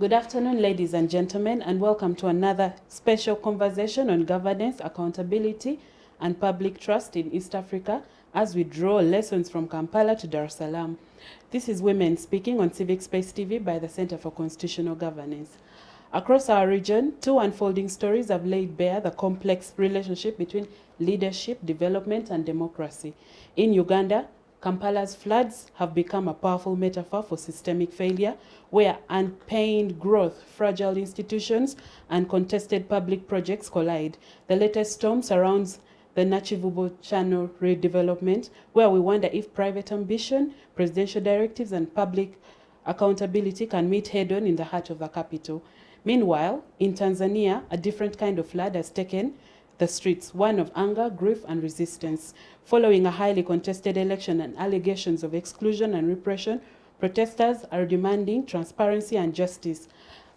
Good afternoon, ladies and gentlemen, and welcome to another special conversation on governance, accountability, and public trust in East Africa as we draw lessons from Kampala to Dar es Salaam. This is Women Speaking on Civic Space TV by the Center for Constitutional Governance. Across our region, two unfolding stories have laid bare the complex relationship between leadership, development, and democracy. In Uganda, Kampala's floods have become a powerful metaphor for systemic failure, where unpaid growth, fragile institutions, and contested public projects collide. The latest storm surrounds the Nachivubo Channel redevelopment, where we wonder if private ambition, presidential directives, and public accountability can meet head-on in the heart of the capital. Meanwhile, in Tanzania, a different kind of flood has taken the streets, one of anger, grief, and resistance. Following a highly contested election and allegations of exclusion and repression, protesters are demanding transparency and justice.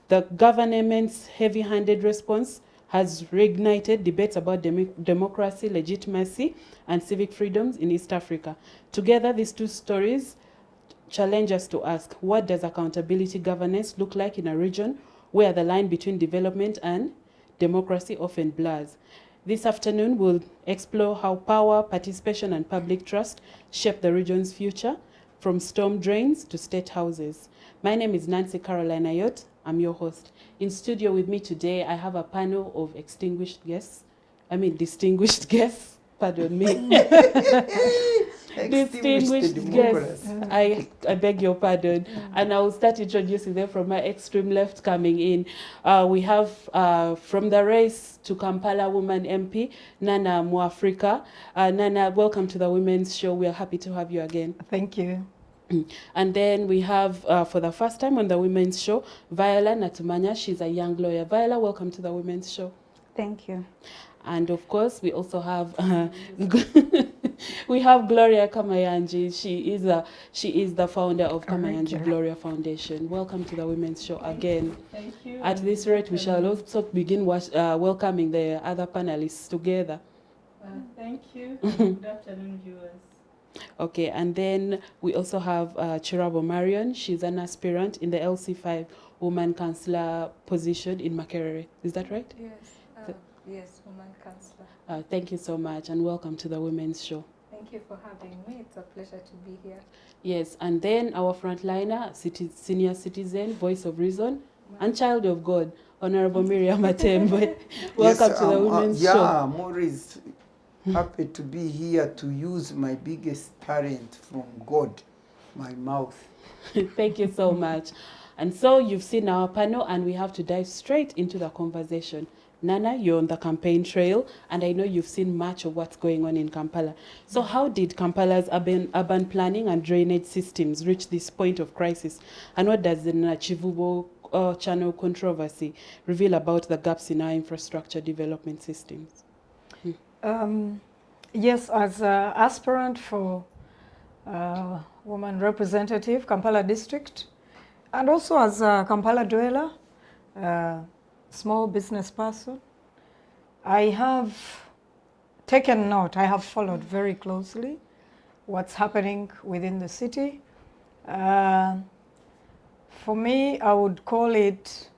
The government's heavy-handed response has reignited debates about democracy, legitimacy, and civic freedoms in East Africa. Together, these two stories challenge us to ask, what does accountability governance look like in a region where the line between development and democracy often blurs? This afternoon, we'll explore how power, participation, and public trust shape the region's future, from storm drains to state houses. My name is Caroline Ayot. I'm your host. In studio with me today, I have a panel of distinguished guests, pardon me. Distinguished guests. I beg your pardon. And I will start introducing them from my extreme left coming in. We have from the race to Kampala woman MP, Namata Mwa Africa. Nana, welcome to the Women's Show. We are happy to have you again. Thank you. And then we have, for the first time on the Women's Show, Viola Natumanya. She's a young lawyer. Viola, welcome to the Women's Show. Thank you. And of course, we also have we have Gloria Kamayangi. She is the founder of Kamayangi Gloria Foundation. Welcome to the Women's Show again. Thank you. At this rate, we shall also begin welcoming the other panelists together. Thank you. Good afternoon, viewers. Okay, and then we also have Kirabo Marion. She's an aspirant in the LC5 Woman Councillor position in Makerere. Is that right? Yes. Yes, Woman Councillor. Thank you so much, and welcome to the Women's Show. Thank you for having me. It's a pleasure to be here. Yes, and then our frontliner, senior citizen, voice of reason, and child of God, Honorable Miriam Matembe. Welcome to the Women's Show. Yeah, Maurice, happy to be here to use my biggest talent from God, my mouth. Thank you so much. And so you've seen our panel, and we have to dive straight into the conversation. Nana, you're on the campaign trail, and I know you've seen much of what's going on in Kampala. So how did Kampala's urban planning and drainage systems reach this point of crisis? And what does the Nachivubo Channel controversy reveal about the gaps in our infrastructure development systems? Yes, as an aspirant for woman representative, Kampala district, and also as a Kampala dweller, small business person, I have taken note, I have followed very closely what's happening within the city. For me, I would call it,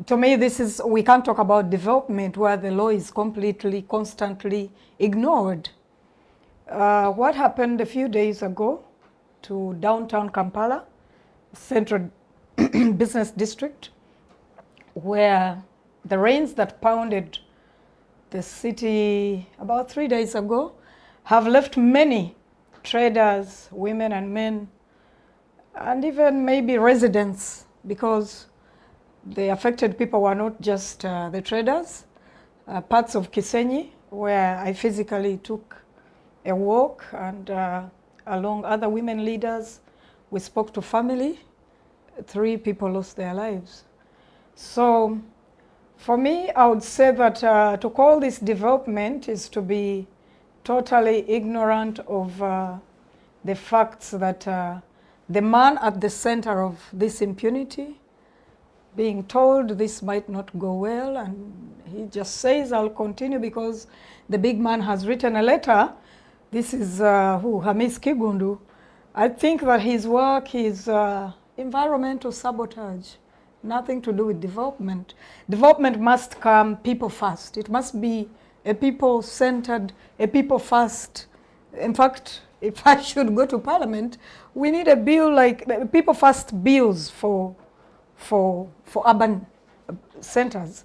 to me this is, we can't talk about development where the law is completely, constantly ignored. What happened a few days ago to downtown Kampala, central business district, where the rains that pounded the city about 3 days ago have left many traders, women and men, and even maybe residents, because the affected people were not just the traders. Parts of Kisenyi, where I physically took a walk, and along other women leaders, we spoke to family. 3 people lost their lives. So for me, I would say that to call this development is to be totally ignorant of the facts that the man at the center of this impunity, being told this might not go well, and he just says, I'll continue because the big man has written a letter. This is Hamis Kigundu. I think that his work is environmental sabotage. nothing to do with development. Development must come people first. It must be a people-centered, a people-first. In fact, if I should go to Parliament, we need a bill like people-first bills for urban centers.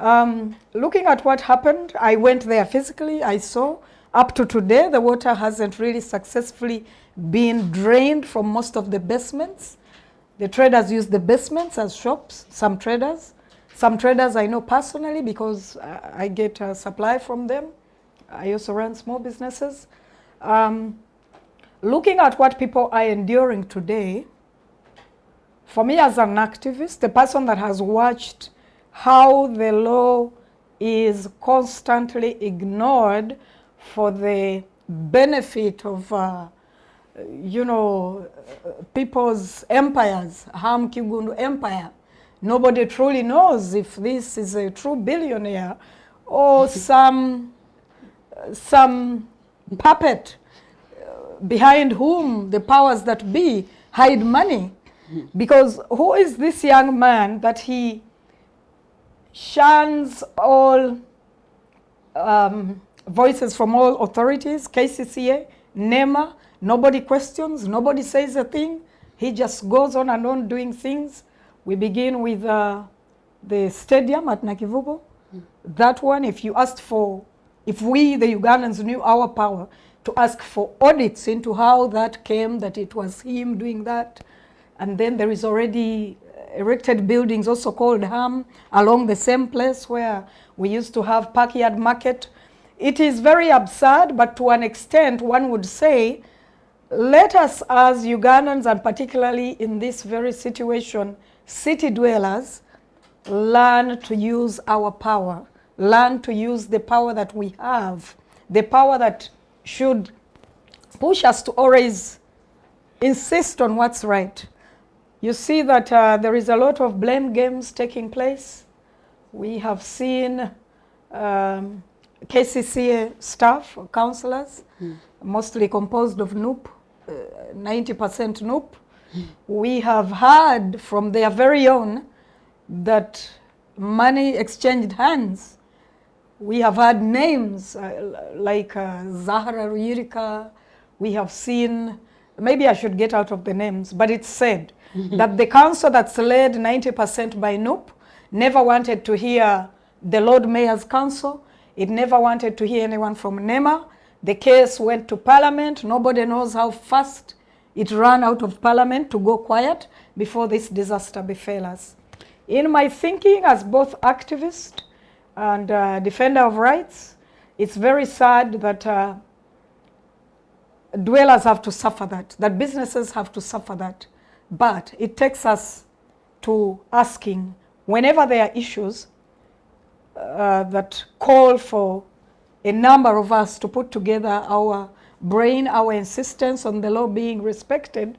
Looking at what happened, I went there physically. I saw up to today the water hasn't really successfully been drained from most of the basements. The traders use the basements as shops, some traders. Some traders I know personally because I get a supply from them. I also run small businesses. Looking at what people are enduring today, for me as an activist, the person that has watched how the law is constantly ignored for the benefit of people's empires, Ham Kigundu Empire. Nobody truly knows if this is a true billionaire or some puppet behind whom the powers that be hide money. Because who is this young man that he shuns all voices from all authorities, KCCA, NEMA, nobody questions, nobody says a thing. He just goes on and on doing things. We begin with the stadium at Nakivubo. That one, if you asked for, if we, the Ugandans, knew our power to ask for audits into how that came, that it was him doing that. And then there is already erected buildings also called Ham along the same place where we used to have Parkyard Market. It is very absurd, but to an extent one would say, let us as Ugandans, and particularly in this very situation, city dwellers, learn to use our power, learn to use the power that we have, the power that should push us to always insist on what's right. You see that there is a lot of blame games taking place. We have seen KCCA staff, councillors, mostly composed of NUP, 90% NUP. We have heard from their very own that money exchanged hands. We have had names like Zahra Ruyirika. We have seen, maybe I should get out of the names, but it's said that the council that's led 90% by NUP never wanted to hear the Lord Mayor's Council. It never wanted to hear anyone from NEMA. The case went to Parliament. Nobody knows how fast it ran out of Parliament to go quiet before this disaster befell us. In my thinking as both activist and defender of rights, it's very sad that dwellers have to suffer that businesses have to suffer that. But it takes us to asking, whenever there are issues that call for a number of us to put together our brain, our insistence on the law being respected,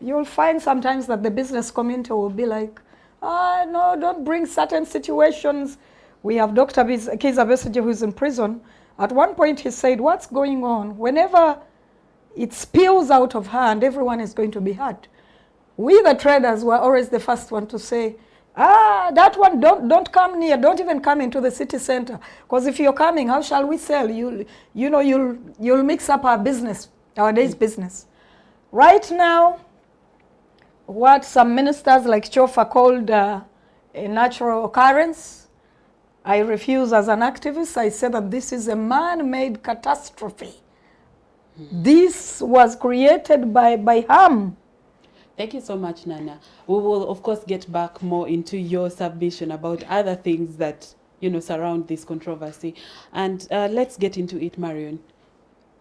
you'll find sometimes that the business community will be like, no, don't bring certain situations. We have Dr. Kiza Besigye, who is in prison. At one point he said, what's going on? Whenever it spills out of hand, everyone is going to be hurt. We, the traders, were always the first one to say, that one, don't come near, don't even come into the city center. Because if you're coming, how shall we sell? You'll mix up our business, our day's business. Right now, what some ministers like Chofa called a natural occurrence, I refuse as an activist. I say that this is a man-made catastrophe. This was created by harm. Thank you so much, Nana. We will, of course, get back more into your submission about other things that, surround this controversy. And let's get into it, Marion.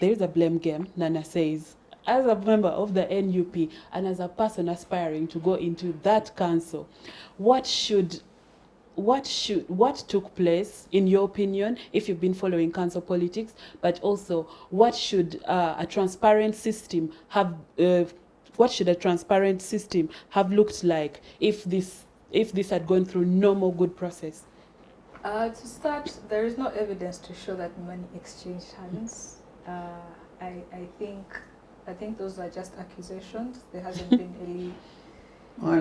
There is a blame game, Nana says. As a member of the NUP and as a person aspiring to go into that council, what took place, in your opinion, if you've been following council politics, but also what should a transparent system have looked like if this had gone through normal good process? To start, there is no evidence to show that money exchanged hands. I think those are just accusations. There hasn't been I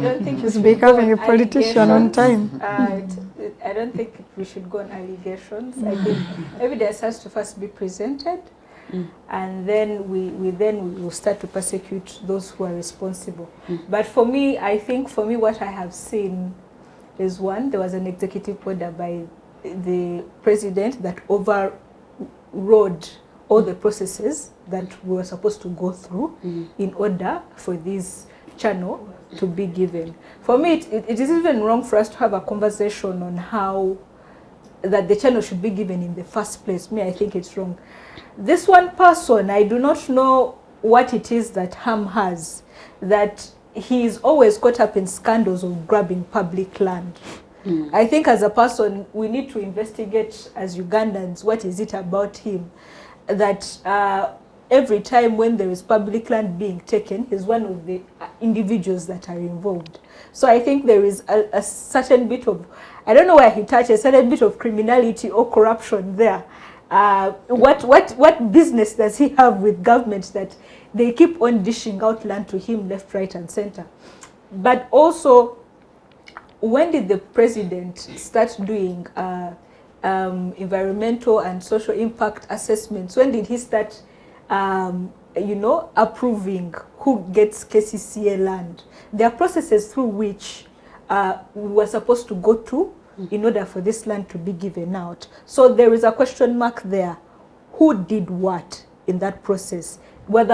don't think She's becoming a politician on time. I don't think we should go on allegations. I think evidence has to first be presented, and then we will start to prosecute those who are responsible. But for me, I think what I have seen is, one, there was an executive order by the president that overrode all the processes that we were supposed to go through in order for this channel to be given. For me, it is even wrong for us to have a conversation on how that the channel should be given in the first place. I think it's wrong. This one person, I do not know what it is that Ham has, that he is always caught up in scandals of grabbing public land. I think as a person, we need to investigate as Ugandans, what is it about him that every time when there is public land being taken, he's one of the individuals that are involved. So I think there is a certain bit of, I don't know where he touched, a certain bit of criminality or corruption there. What business does he have with government that they keep on dishing out land to him left, right, and center? But also, when did the president start doing environmental and social impact assessments? When did he start, approving who gets KCCA land? There are processes through which we were supposed to go to in order for this land to be given out. So there is a question mark there. Who did what in that process? Where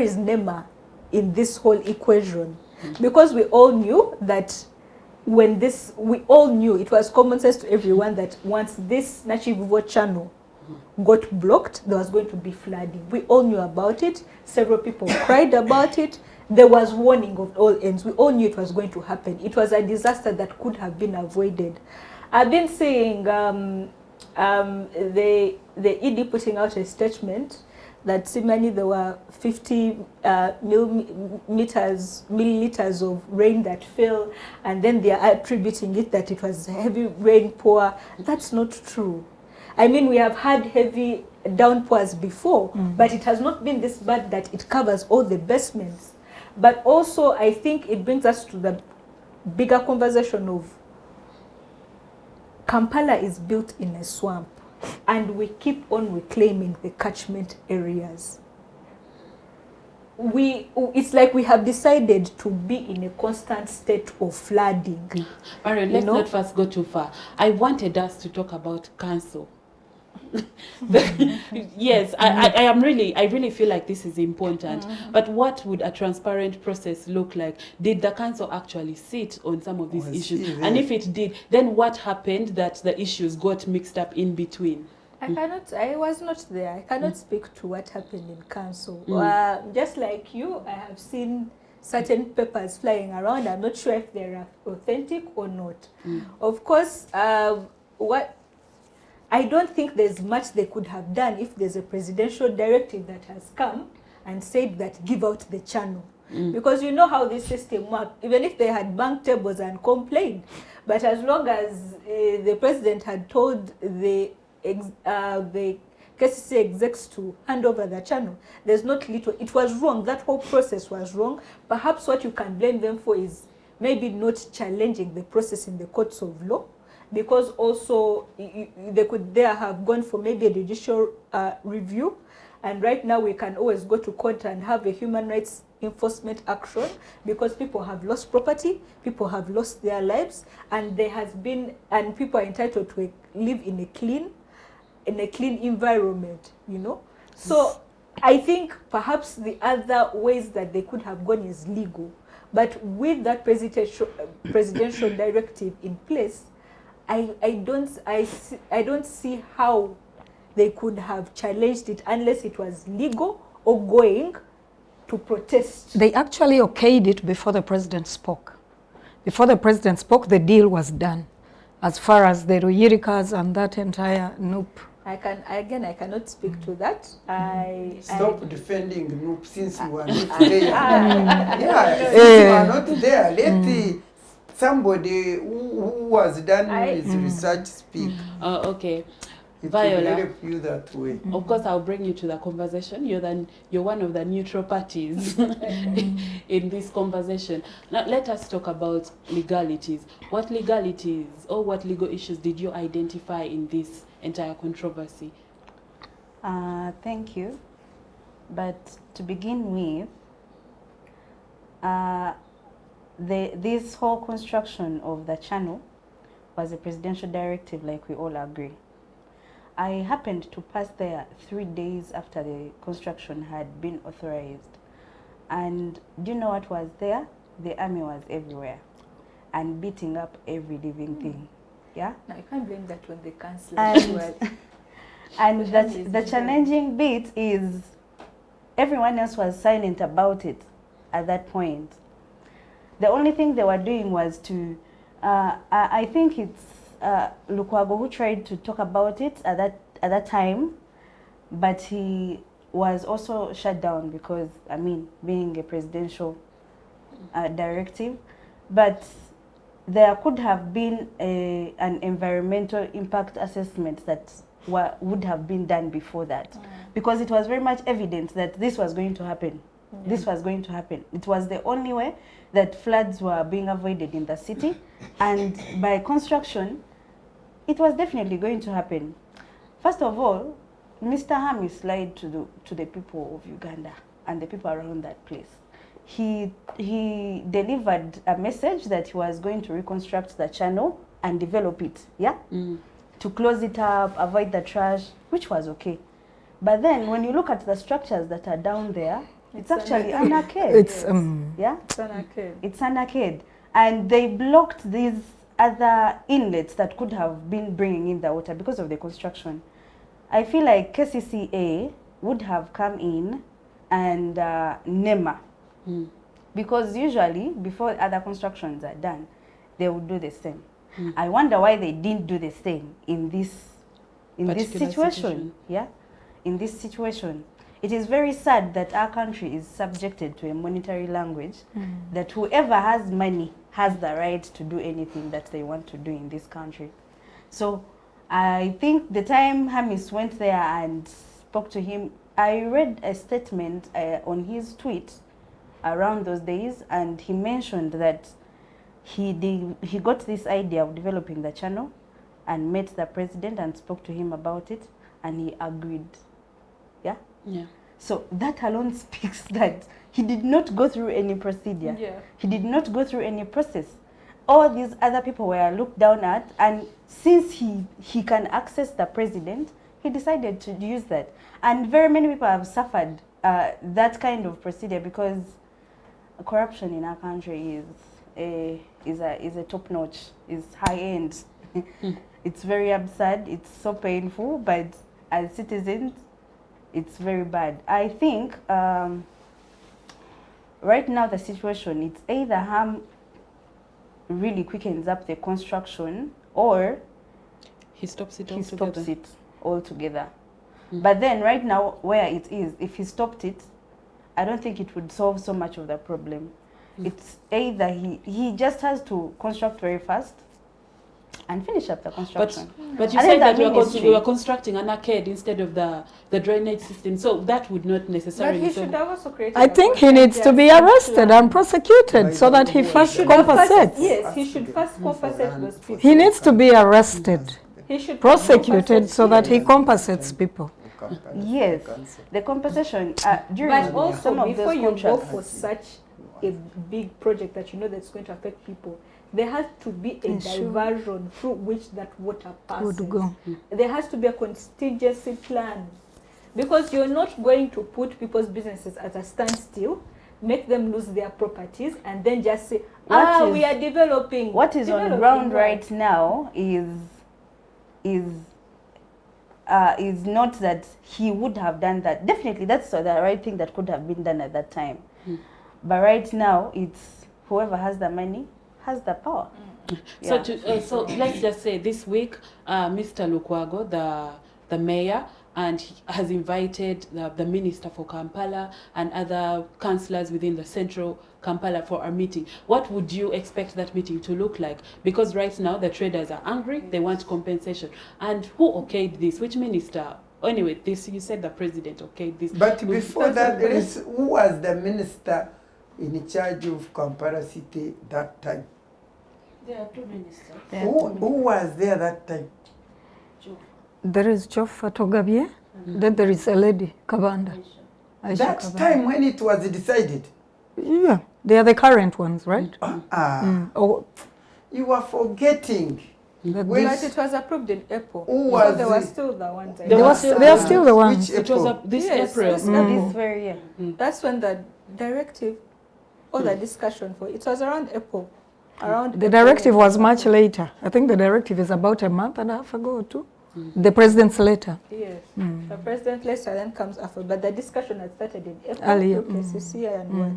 is NEMA in this whole equation? Because we all knew that it was common sense to everyone that once this Nachivuvo channel got blocked, there was going to be flooding. We all knew about it. Several people cried about it. There was warning of all ends. We all knew it was going to happen. It was a disaster that could have been avoided. I've been seeing the ED putting out a statement that similarly there were 50 milliliters of rain that fell, and then they are attributing it that it was heavy rainpour. That's not true. I mean, we have had heavy downpours before, but it has not been this bad that it covers all the basements. But also, I think it brings us to the bigger conversation of Kampala is built in a swamp, and we keep on reclaiming the catchment areas. It's like we have decided to be in a constant state of flooding. Marion, let's not first go too far. I wanted us to talk about council. Yes, I really feel like this is important. But what would a transparent process look like? Did the council actually sit on some of these issues? And if it did, then what happened that the issues got mixed up in between? I was not there. I cannot speak to what happened in council. Just like you, I have seen certain papers flying around. I'm not sure if they're authentic or not. Of course, I don't think there's much they could have done if there's a presidential directive that has come and said that give out the channel. Because you know how this system works. Even if they had bank tables and complained, but as long as the president had told the KCC execs to hand over the channel, there's not little. It was wrong. That whole process was wrong. Perhaps what you can blame them for is maybe not challenging the process in the courts of law, because also they could have gone for maybe a judicial review. And right now we can always go to court and have a human rights enforcement action, because people have lost property, people have lost their lives, and people are entitled to live in a clean environment, So I think perhaps the other ways that they could have gone is legal. But with that presidential directive in place, I don't see how they could have challenged it unless it was legal or going to protest. They actually okayed it before the president spoke. Before the president spoke, the deal was done. As far as the Ruyirikas and that entire NUP. I cannot speak to that. Stop defending NUP since we are not there. Since we are not there, let somebody who has done his research speak. Okay. It Viola. will help you that way. Of course, I'll bring you to the conversation. You're one of the neutral parties in this conversation. Now, let us talk about legalities. What legalities or what legal issues did you identify in this entire controversy? Thank you. But to begin with, this whole construction of the channel was a presidential directive, like we all agree. I happened to pass there 3 days after the construction had been authorized. And do you know what was there? The army was everywhere and beating up every living thing. Yeah? Now, I can't blame that on the councillor. And the challenging bit is everyone else was silent about it at that point. The only thing they were doing was to, I think it's Lukwago who tried to talk about it at that time, but he was also shut down because, I mean, being a presidential directive. But there could have been an environmental impact assessment that would have been done before that, because it was very much evident that this was going to happen. This was going to happen. It was the only way that floods were being avoided in the city, and by construction, it was definitely going to happen. First of all, Mr. Hamis lied to the people of Uganda and the people around that place. He delivered a message that he was going to reconstruct the channel and develop it, yeah? To close it up, avoid the trash, which was okay. But then when you look at the structures that are down there, it's actually an arcade. It's yeah? It's an arcade. It's an arcade. And they blocked these other inlets that could have been bringing in the water because of the construction. I feel like KCCA would have come in and NEMA, because usually before other constructions are done, they would do the same. I wonder why they didn't do the same in this situation. Yeah, in this situation. It is very sad that our country is subjected to a monetary language, that whoever has money has the right to do anything that they want to do in this country. So I think the time Hamis went there and spoke to him, I read a statement on his tweet around those days, and he mentioned that he got this idea of developing the channel and met the president and spoke to him about it, and he agreed. Yeah? Yeah. So that alone speaks that he did not go through any procedure. Yeah. He did not go through any process. All these other people were looked down at, and since he can access the president, he decided to use that. And very many people have suffered that kind of procedure, because corruption in our country is a top notch, is high end. It's very absurd, it's so painful, but as citizens, it's very bad. I think right now the situation, it's either Ham really quickens up the construction, or He stops it he altogether. stops it altogether. But then right now where it is, if he stopped it, I don't think it would solve so much of the problem. It's either he just has to construct very fast and finish up the construction. But you And said then that the we were constructing an arcade instead of the drainage system, so that would not But necessarily he solve. should have also created I a think he needs to be contingency arrested plan. and prosecuted so that he first Should have first- compensates. Yes, he should first compensate those people. He needs to be arrested, He should prosecuted so that he yes. compensates people. Yes, the compensation during But some also, of before those you go contracts. for such a big project that you know that's going to affect people, there has to be a Ensure. diversion through which that water passes. Would go. There has to be a contingency plan, because you're not going to put people's businesses at a standstill, make them lose their properties, and then just say, What we is- are developing. What is on Developing ground what? right now is not that he would have done that. Definitely, that's the right thing that could have been done at that time. But right now, it's whoever has the money has the power. So Yeah. so let's just say this week, Mr. Lukwago, the mayor, and he has invited the Minister for Kampala and other councillors within the central Kampala for a meeting. What would you expect that meeting to look like? Because right now the traders are angry, they want compensation. And who okayed this? Which minister? Anyway, this, you said the president okayed this. But before that, who was the minister in charge of Kampala City that time? There are two ministers. Who was there that time? There is Joff Atogabye, then there is a lady, Kabanda. Aisha That Kabanda. time when it was decided? Yeah, they are the current ones, right? Oh, You were forgetting. that When- But it was approved in April. Who So was they were it? still the ones. I They know. were they are still the ones. Which It was April? this Yes, April. this This very year. That's when the directive or the discussion for it was around April. Around The April. directive was much later. I think the directive is about a month and a half ago or two. The president's letter. Yes. The president letter then comes after, but the discussion had started in April. Earlier. KCC and what.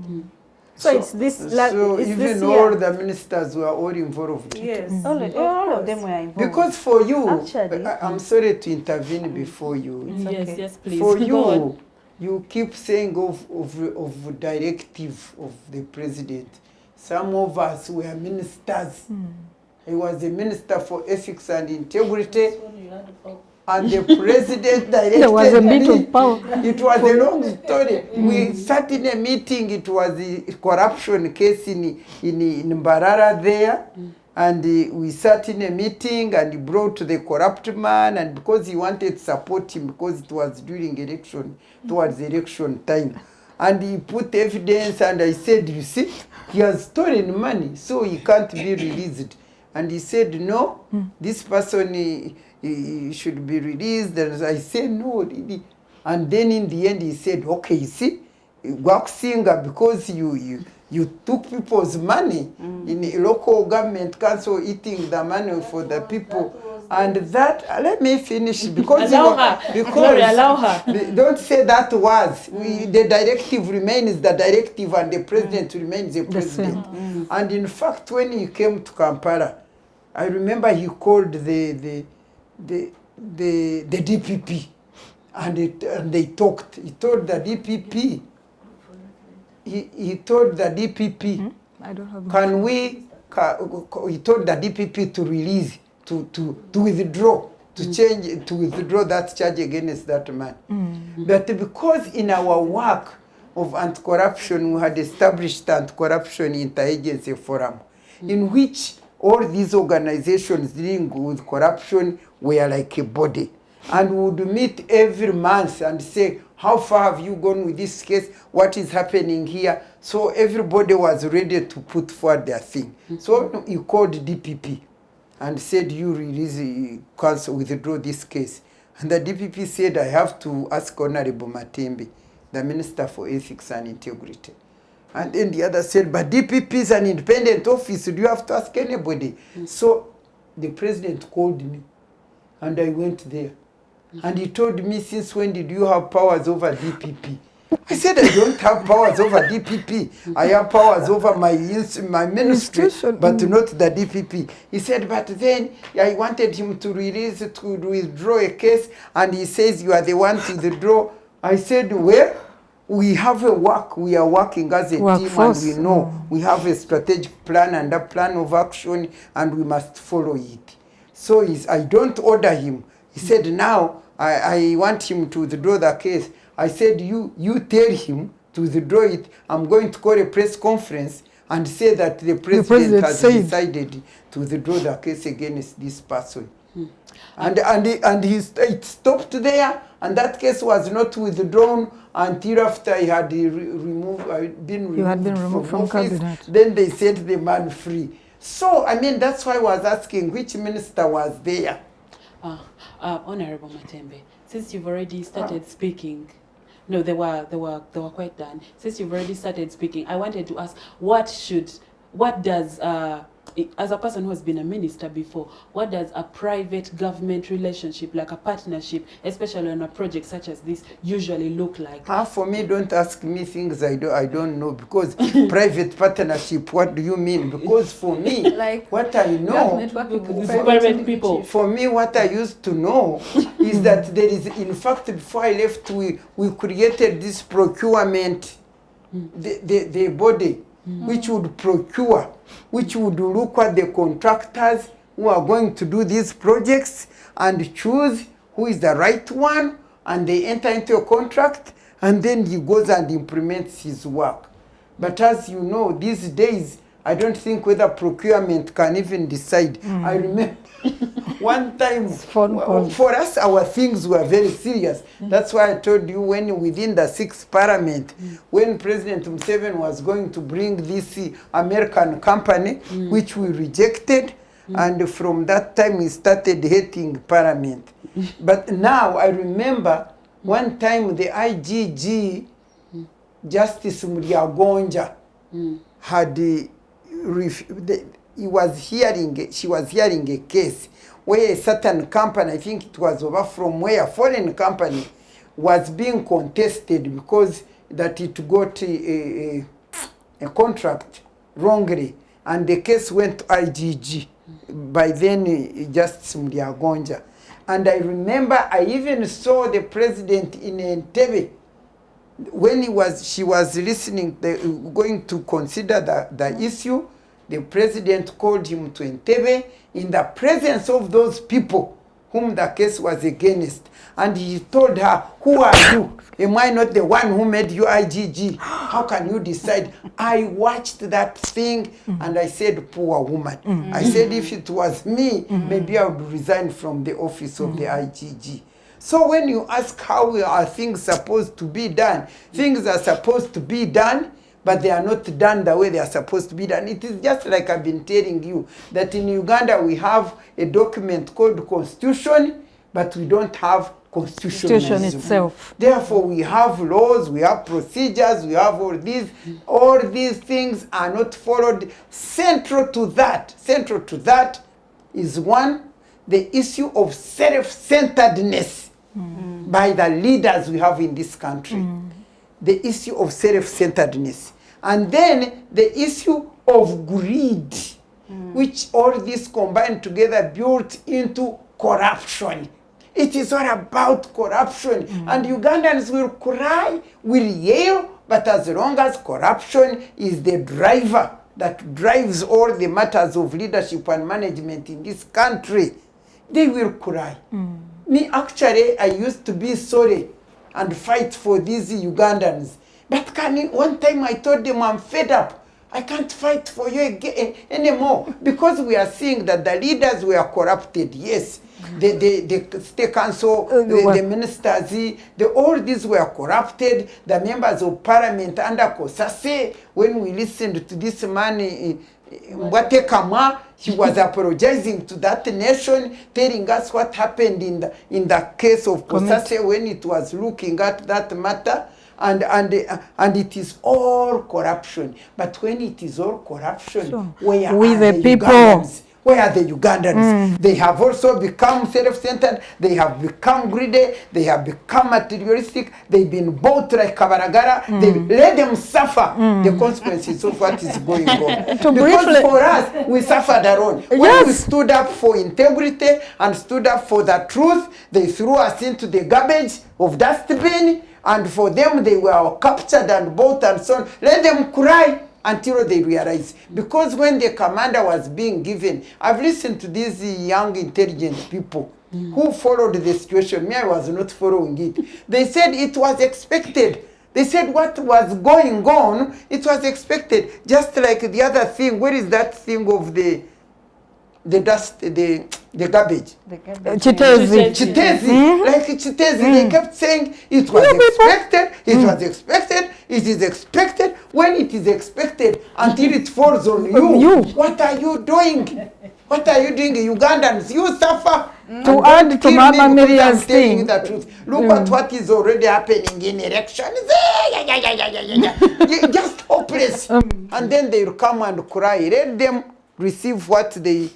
So it's this. So it's even this all year. the ministers were all involved. Yes. All of them were involved. Because for you, Actually- I'm sorry to intervene before you. Yes, okay. yes, please. For Go on. you, you keep saying of directive of the president. Some of us were ministers. He was a minister for ethics and integrity, and the president directed There was a bit me. of power. It was a long story. We sat in a meeting. It was a corruption case in Mbarara there. And we sat in a meeting and he brought the corrupt man, and because he wanted to support him because it was during election, towards election time. And he put evidence and I said, you see, he has stolen money, so he can't be released. And he said, no, this person he should be released. And I said, no, really. And then in the end he said, okay, you see, Singer, because you took people's money in a local government council, eating the money for the people. And that, let me finish, because Allow her. Gloria, allow her. Don't say that was. The directive remains the directive and the president remains the president. And in fact, when he came to Kampala, I remember he called the DPP and they talked. He told the DPP, he told the DPP, I don't have can we, he told the DPP to release, to withdraw, to change, to withdraw that charge against that man. But because in our work of anti-corruption, we had established anti-corruption interagency forum, in which all these organizations dealing with corruption were like a body. And we would meet every month and say, how far have you gone with this case? What is happening here? So everybody was ready to put forward their thing. So he called DPP and said, you release, council withdraw this case. And the DPP said, I have to ask Honorable Matembe, the Minister for Ethics and Integrity. And then the other said, but DPP is an independent office, do you have to ask anybody? So the president called me and I went there. And he told me, since when did you have powers over DPP? I said, I don't have powers over DPP. I have powers over my ministry, but not the DPP. He said, but then I wanted him to release, to withdraw a case, and he says, you are the one to withdraw. I said, well, we have a work, we are working as a Workforce. team, and we know we have a strategic plan and a plan of action, and we must follow it. So I don't order him. He said, now I want him to withdraw the case. I said, you tell him to withdraw it. I'm going to call a press conference and say that the president has decided to withdraw the case against this person. It stopped there, and that case was not withdrawn until after he had been removed from office. cabinet. Then they set the man free. So, I mean, that's why I was asking which minister was there. Honorable Matembe, since you've already started speaking, no, they were quite done. Since you've already started speaking, I wanted to ask, what does as a person who has been a minister before, what does a private government relationship, like a partnership, especially on a project such as this, usually look like? For me, don't ask me things I don't know, because private partnership, what do you mean? Because for me, Like what I know, government working with With private private people. entities. for me, what I used to know is that there is, in fact, before I left, we created this procurement, the body, which would procure, which would look at the contractors who are going to do these projects and choose who is the right one, and they enter into a contract, and then he goes and implements his work. But as you know, these days, I don't think whether procurement can even decide. I remember one time, phone calls. for us, our things were very serious. That's why I told you, when within the 6th Parliament, when President Museveni was going to bring this American company, which we rejected, and from that time we started hating Parliament. But now I remember one time the IGG, Justice Muriagonja, had she was hearing a case where a certain company, I think it was over from where, a foreign company, was being contested because that it got a contract wrongly, and the case went to IGG. By then, Justice Muriagonja. And I remember I even saw the president in Entebbe when she was listening, going to consider the issue. The president called him to Entebbe in the presence of those people whom the case was against. And he told her, who are you? Am I not the one who made you IGG? How can you decide? I watched that thing and I said, poor woman. I said, if it was me, maybe I would resign from the office of the IGG. So when you ask how are things supposed to be done, things are supposed to be done, but they are not done the way they are supposed to be done. It is just like I've been telling you, that in Uganda we have a document called Constitution, but we don't have Constitution itself. Therefore, we have laws, we have procedures, we have all these. All these things are not followed. Central to that is one, the issue of self-centeredness by the leaders we have in this country. The issue of self-centeredness. And then the issue of greed, which all this combined together built into corruption. It is all about corruption. And Ugandans will cry, will yell, but as long as corruption is the driver that drives all the matters of leadership and management in this country, they will cry. Me, actually, I used to be sorry and fight for these Ugandans. But one time I told them, I'm fed up. I can't fight for you anymore, because we are seeing that the leaders were corrupted. Yes, the state council, the ministers, all these were corrupted. The members of parliament under Kosase, when we listened to this man, Mwatekama, he was apologizing to that nation, telling us what happened in the case of Kosase when it was looking at that matter. And it is all corruption. But when it is all corruption, where are the people? Ugandans? Where are the Ugandans? They have also become self-centered. They have become greedy. They have become materialistic. They've been bought like Kabaragara. They let them suffer the consequences of what is going on. Because for us, we suffered alone. When we stood up for integrity and stood up for the truth, they threw us into the garbage of dustbin. And for them, they were captured and bought and so on. Let them cry until they realize. Because when the commander was being given, I've listened to these young, intelligent people who followed the situation. Me, I was not following it. They said it was expected. They said what was going on, it was expected. Just like the other thing, where is that thing of the dust, the garbage? Chitezi. Like Chitezi, they kept saying it was expected, it was expected, it is expected. When it is expected until it falls on you, what are you doing? What are you doing, Ugandans? You suffer. To add to Mama Miriam's thing. The truth. Look at what is already happening in elections. Just hopeless. And then they will come and cry. Let them receive what they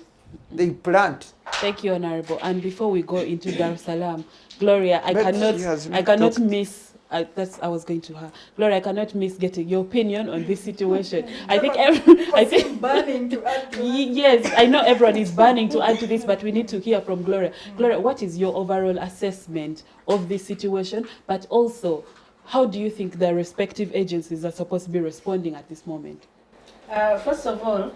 plant. Thank you, Honorable. And before we go into Dar es Salaam, Gloria, I But she has cannot not talked. miss. I was going to her. Gloria, I cannot miss getting your opinion on this situation. I think burning to add to yes, I know everyone is burning to add to this, but we need to hear from Gloria. Gloria, what is your overall assessment of this situation? But also, how do you think the respective agencies are supposed to be responding at this moment? First of all,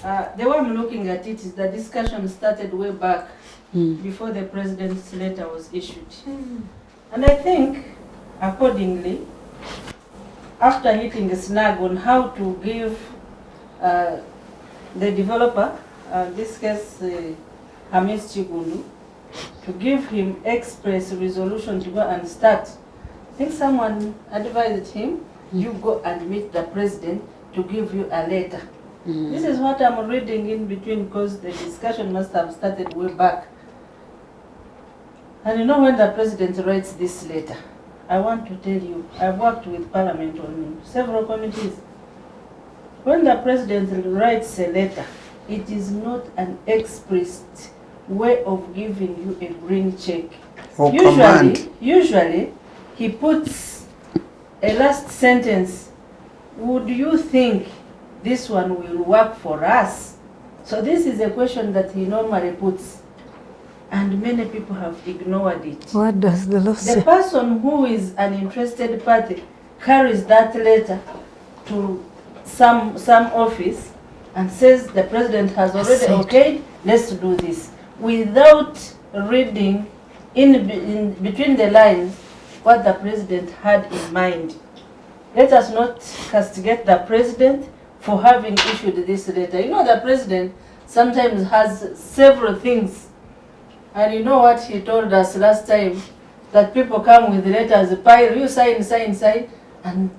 the way I'm looking at it is the discussion started way back before the president's letter was issued. And I think, accordingly, after hitting a snag on how to give the developer, this case Hamis Chigundu, to give him express resolution to go and start, I think someone advised him, you go and meet the president to give you a letter. This is what I'm reading in between, because the discussion must have started way back. And you know, when the president writes this letter, I want to tell you, I've worked with Parliament on several committees. When the president writes a letter, it is not an expressed way of giving you a green check. Or command. Usually, he puts a last sentence. Would you think this one will work for us? So this is a question that he normally puts, and many people have ignored it. What does the law The say? person who is an interested party carries that letter to some office and says the president has already okayed, let's do this, without reading in between the lines what the president had in mind. Let us not castigate the president for having issued this letter. You know, the president sometimes has several things. And you know what he told us last time? That people come with letters, pile, you sign, and...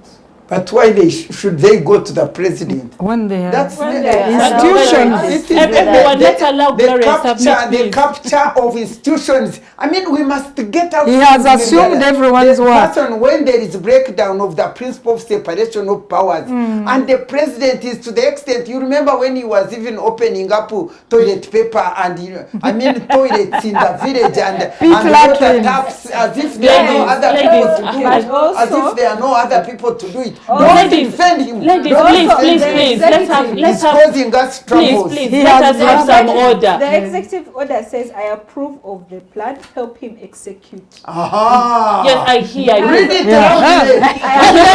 But why should they go to the president? When they are That's When the they are- institutions. It is Everyone, let's allow Gloria submit, the please. capture of institutions. I mean, we must get out. He has from assumed the- everyone's the work. person, when there is breakdown of the principle of separation of powers, and the president is to the extent, you remember when he was even opening up toilet paper and toilets in the village and water latrines. taps as if there are no Ladies, other ladies, people to do but it. As also- if there are no other people to do it. Don't Ladies, defend him. Ladies, Don't please, defend please, him. please, He's causing us troubles. please, He let has us have brought some order. The executive order says, I approve of the plan, help him execute. Aha. Yes, I hear you. Read it Yeah.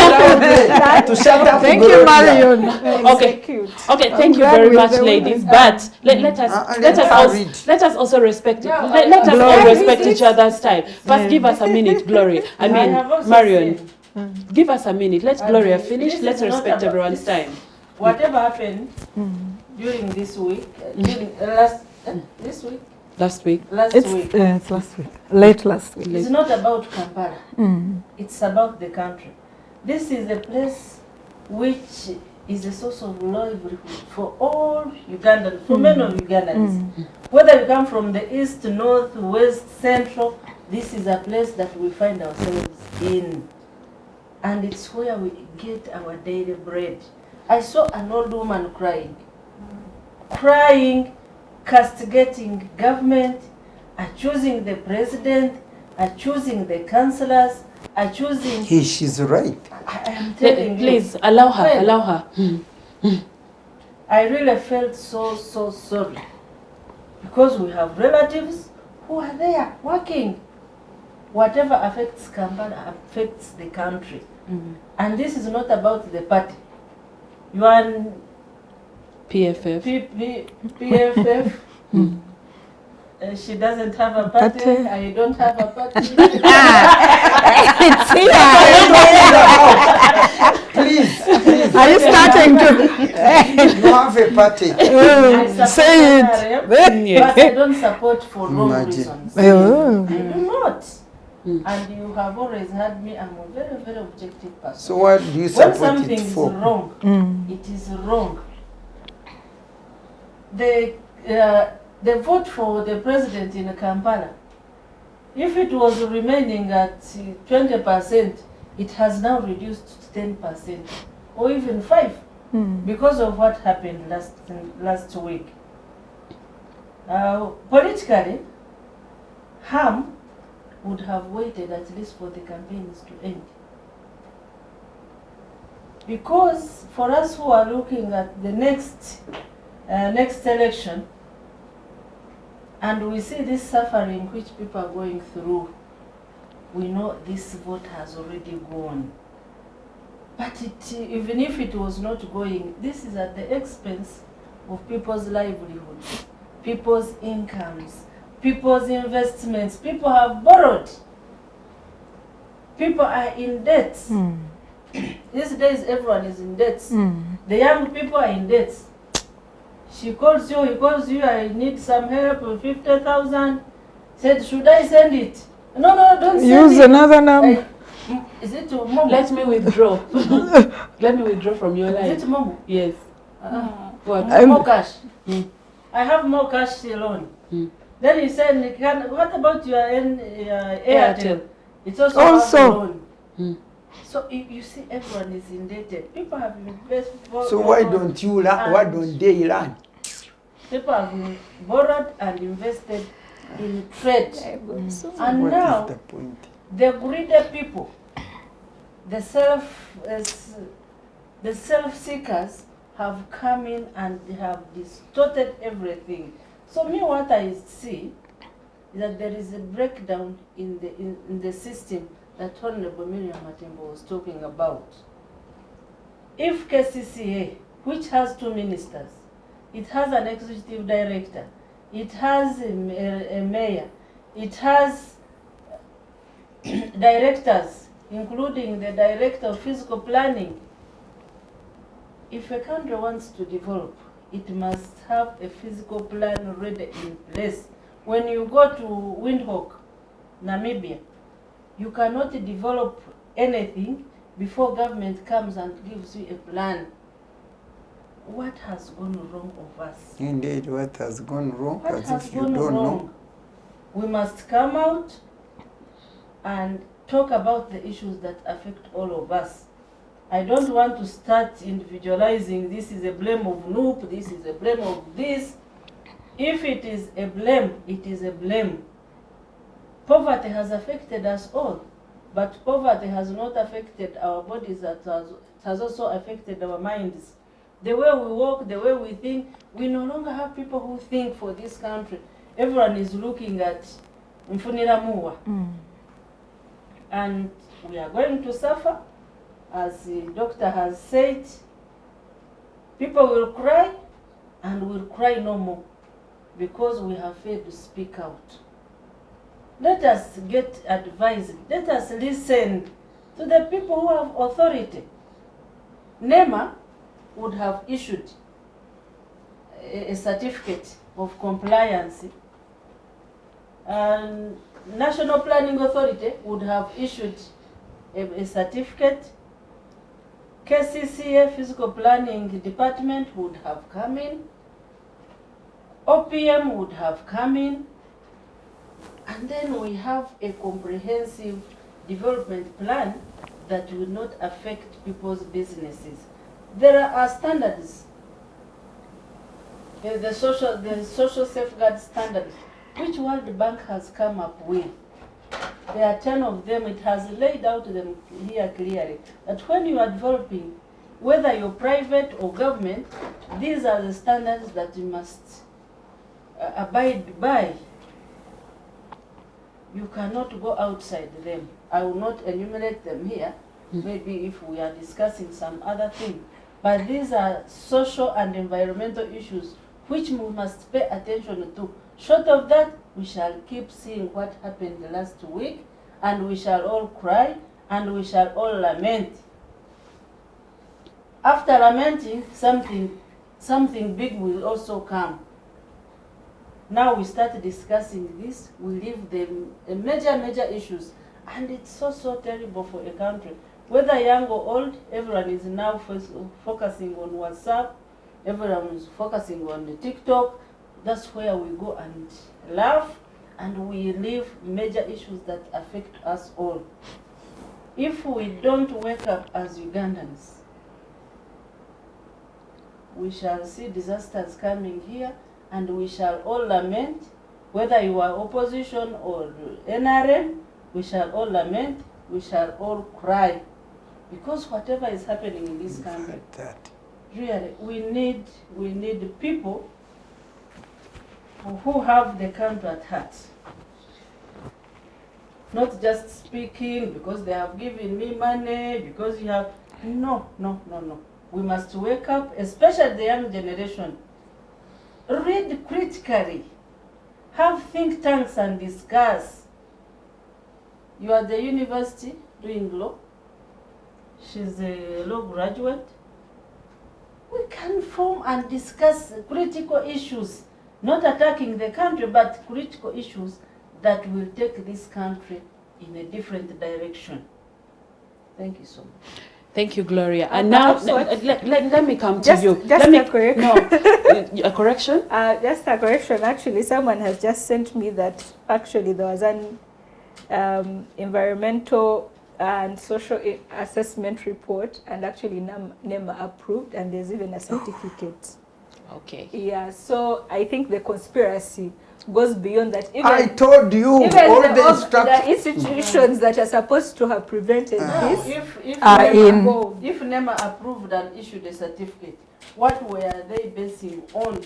loudly. To shut up. Thank you, Gloria. Marion. Execute. Okay, thank you glad very we're much, the ladies. winners. But let us let her read. let us also respect No, let us all Gloria. respect each other's time. First, give us a minute, Gloria. I mean, have also Marion, seen- give us a minute. Let Gloria finish. This Let's is not respect about everyone's this. time. Whatever happened during this week, this week, Last week. last It's week, last week, late last week. it's not about Kampala. It's about the country. This is a place which is a source of livelihood for all Ugandans, for many of Ugandans. Whether you come from the east, north, west, central, this is a place that we find ourselves in. And it's where we get our daily bread. I saw an old woman crying, castigating government, accusing the president, accusing the councillors, accusing... She's right. I am telling you. Please allow her. Well, Allow her. I really felt so sorry. Because we have relatives who are there working. Whatever affects Kampala affects the country. And this is not about the party. You are PFF. PFF. She doesn't have a party. Party. I don't have a party. It's here. Please. Are you starting to You have a party. I support say NRM, it? but I don't support for wrong Imagine. reasons. Oh. I do not. And you have always had me, I'm a very, very objective person. So what do you When support something it is for? wrong, it is wrong. The vote for the president in Kampala, if it was remaining at 20%, it has now reduced to 10%, or even 5%. because of what happened last week. Politically, harm would have waited at least for the campaigns to end. Because for us who are looking at the next election, and we see this suffering which people are going through, we know this vote has already gone. But even if it was not going, this is at the expense of people's livelihoods, people's incomes, people's investments. People have borrowed. People are in debt. These days, everyone is in debt. The young people are in debt. She calls you, he calls you, I need some help with 50,000. Said, should I send it? No, don't send it. Use another number. Is it to Momo? Let me withdraw. Let me withdraw from your life. Is it to Momo? Yes. What? More cash. I have more cash still on. Then he said, what about your Airtel? It's also loan. So you see, everyone is indebted. People have invested. So why don't you learn? Why don't they learn? People have borrowed and invested in trade. And What now, is the point? the greedy people, the self-seekers have come in and they have distorted everything. So me, what I see is that there is a breakdown in the system that Honorable Miriam Matembe was talking about. If KCCA, which has 2 ministers, it has an executive director, it has a mayor, it has directors, including the director of physical planning. If a country wants to develop, it must have a physical plan already in place. When you go to Windhoek, Namibia, you cannot develop anything before government comes and gives you a plan. What has gone wrong of us? Indeed, what has gone wrong? What As has if you gone don't wrong? know. We must come out and talk about the issues that affect all of us. I don't want to start individualizing, this is a blame of Noop, this is a blame of this. If it is a blame, it is a blame. Poverty has affected us all, but poverty has not affected our bodies, it has also affected our minds. The way we walk, the way we think, we no longer have people who think for this country. Everyone is looking at Mfunira Muwa. And we are going to suffer. As the doctor has said, people will cry and will cry no more because we have failed to speak out. Let us get advised. Let us listen to the people who have authority. NEMA would have issued a certificate of compliance. And National Planning Authority would have issued a certificate. KCCA Physical Planning Department would have come in. OPM would have come in. And then we have a comprehensive development plan that will not affect people's businesses. There are standards, the social safeguard standards, which World Bank has come up with. There are 10 of them. It has laid out them here clearly that when you are developing, whether you're private or government, these are the standards that you must abide by. You cannot go outside them. I will not enumerate them here, maybe if we are discussing some other thing. But these are social and environmental issues which we must pay attention to. Short of that, we shall keep seeing what happened last week, and we shall all cry, and we shall all lament. After lamenting, something big will also come. Now we start discussing this, we leave the major issues, and it's so terrible for a country. Whether young or old, everyone is now focusing on WhatsApp, everyone is focusing on the TikTok. That's where we go and laugh, and we leave major issues that affect us all. If we don't wake up as Ugandans, we shall see disasters coming here, and we shall all lament, whether you are opposition or NRM, we shall all lament, we shall all cry. Because whatever is happening in this country, really, we need people who have the country at heart. Not just speaking because they have given me money, because you have... No. We must wake up, especially the young generation. Read critically. Have think tanks and discuss. You are at the university doing law. She's a law graduate. We can form and discuss critical issues, not attacking the country, but critical issues that will take this country in a different direction. Thank you so much. Thank you, Gloria. And now, let me come to you. Just a correction. No, a correction? Just a correction. Actually, someone has just sent me that actually there was an environmental and social assessment report, and actually NEMA approved, and there's even a certificate. Okay. Yeah, so I think the conspiracy goes beyond that. Even, I told you even all the institutions that are supposed to have prevented this If NEMA approved and issued a certificate, what were they basing on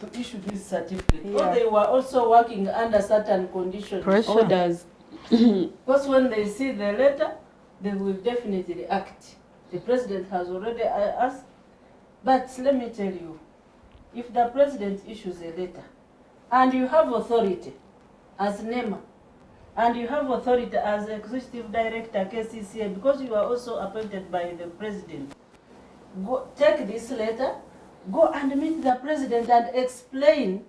to issue this certificate? Yeah. Or they were also working under certain conditions. Orders. Because when they see the letter, they will definitely act. The president has already asked. But let me tell you, if the president issues a letter, and you have authority as NEMA, and you have authority as executive director, KCCA, because you are also appointed by the president, go take this letter, go and meet the president and explain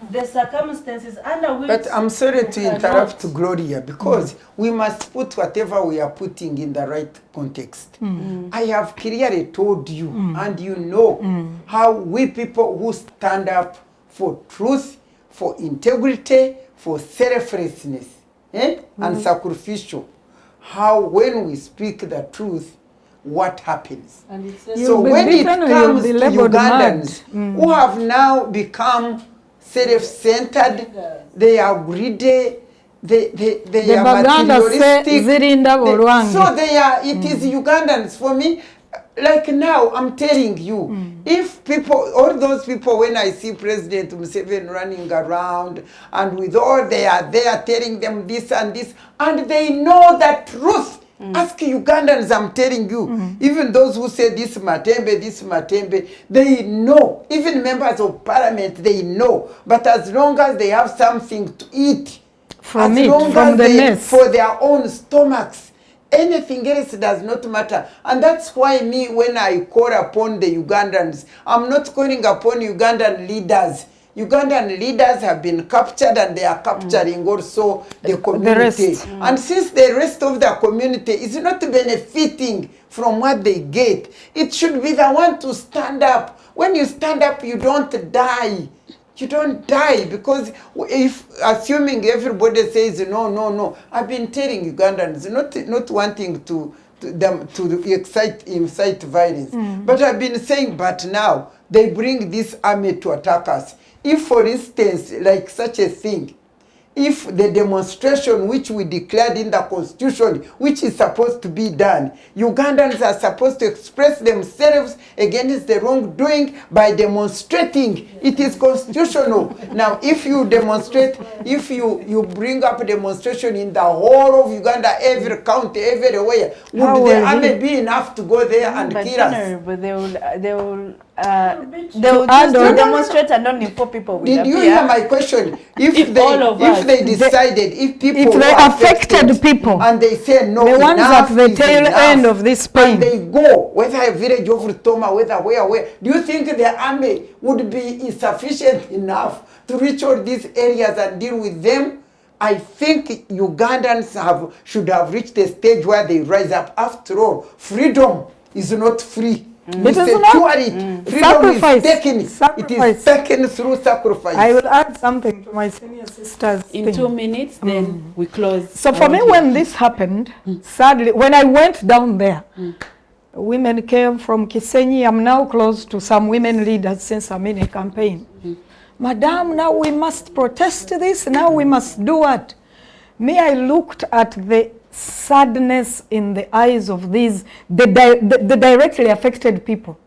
the circumstances under which... But I'm sorry to interrupt Gloria, because we must put whatever we are putting in the right context. I have clearly told you, and you know, how we people who stand up for truth, for integrity, for selflessness, and sacrificial, how when we speak the truth, what happens. And it says So when it comes to Ugandans who have now become self-centered, they are greedy, they are materialistic. So they are, it is Ugandans. For me, like now, I'm telling you, if people, all those people, when I see President Museveni running around, and with all they are there telling them this and this, and they know the truth. Ask Ugandans, I'm telling you, even those who say this Matembe, they know. Even members of parliament, they know. But as long as they have something to eat, for their own stomachs, anything else does not matter. And that's why me, when I call upon the Ugandans, I'm not calling upon Ugandan leaders. Ugandan leaders have been captured, and they are capturing also the community. And since the rest of the community is not benefiting from what they get, it should be the one to stand up. When you stand up, you don't die. You don't die, because if assuming everybody says no, I've been telling Ugandans not wanting to incite violence, but I've been saying, but now they bring this army to attack us. If, for instance, like such a thing, if the demonstration which we declared in the constitution, which is supposed to be done, Ugandans are supposed to express themselves against the wrongdoing by demonstrating. It is constitutional. Now, if you demonstrate, if you bring up a demonstration in the whole of Uganda, every county, everywhere, would the army be enough to go there and kill us? But they will just demonstrate and only 4 people will Did you hear my question? If they decided, if people if they affected people, and they say no, the ones at the tail end of this pain, and they go, whether a village of Rutoma, whether where, do you think the army would be insufficient enough to reach all these areas and deal with them? I think Ugandans should have reached a stage where they rise up. After all, freedom is not free. It is not. Freedom it is taken through sacrifice. I will add something to my senior sisters. In 2 minutes, then we close. So for me, when this happened, sadly, when I went down there, women came from Kisenyi. I'm now close to some women leaders since I'm in a campaign. Madam, now we must protest this, now we must do what? Me, I looked at the sadness in the eyes of these, the directly affected people.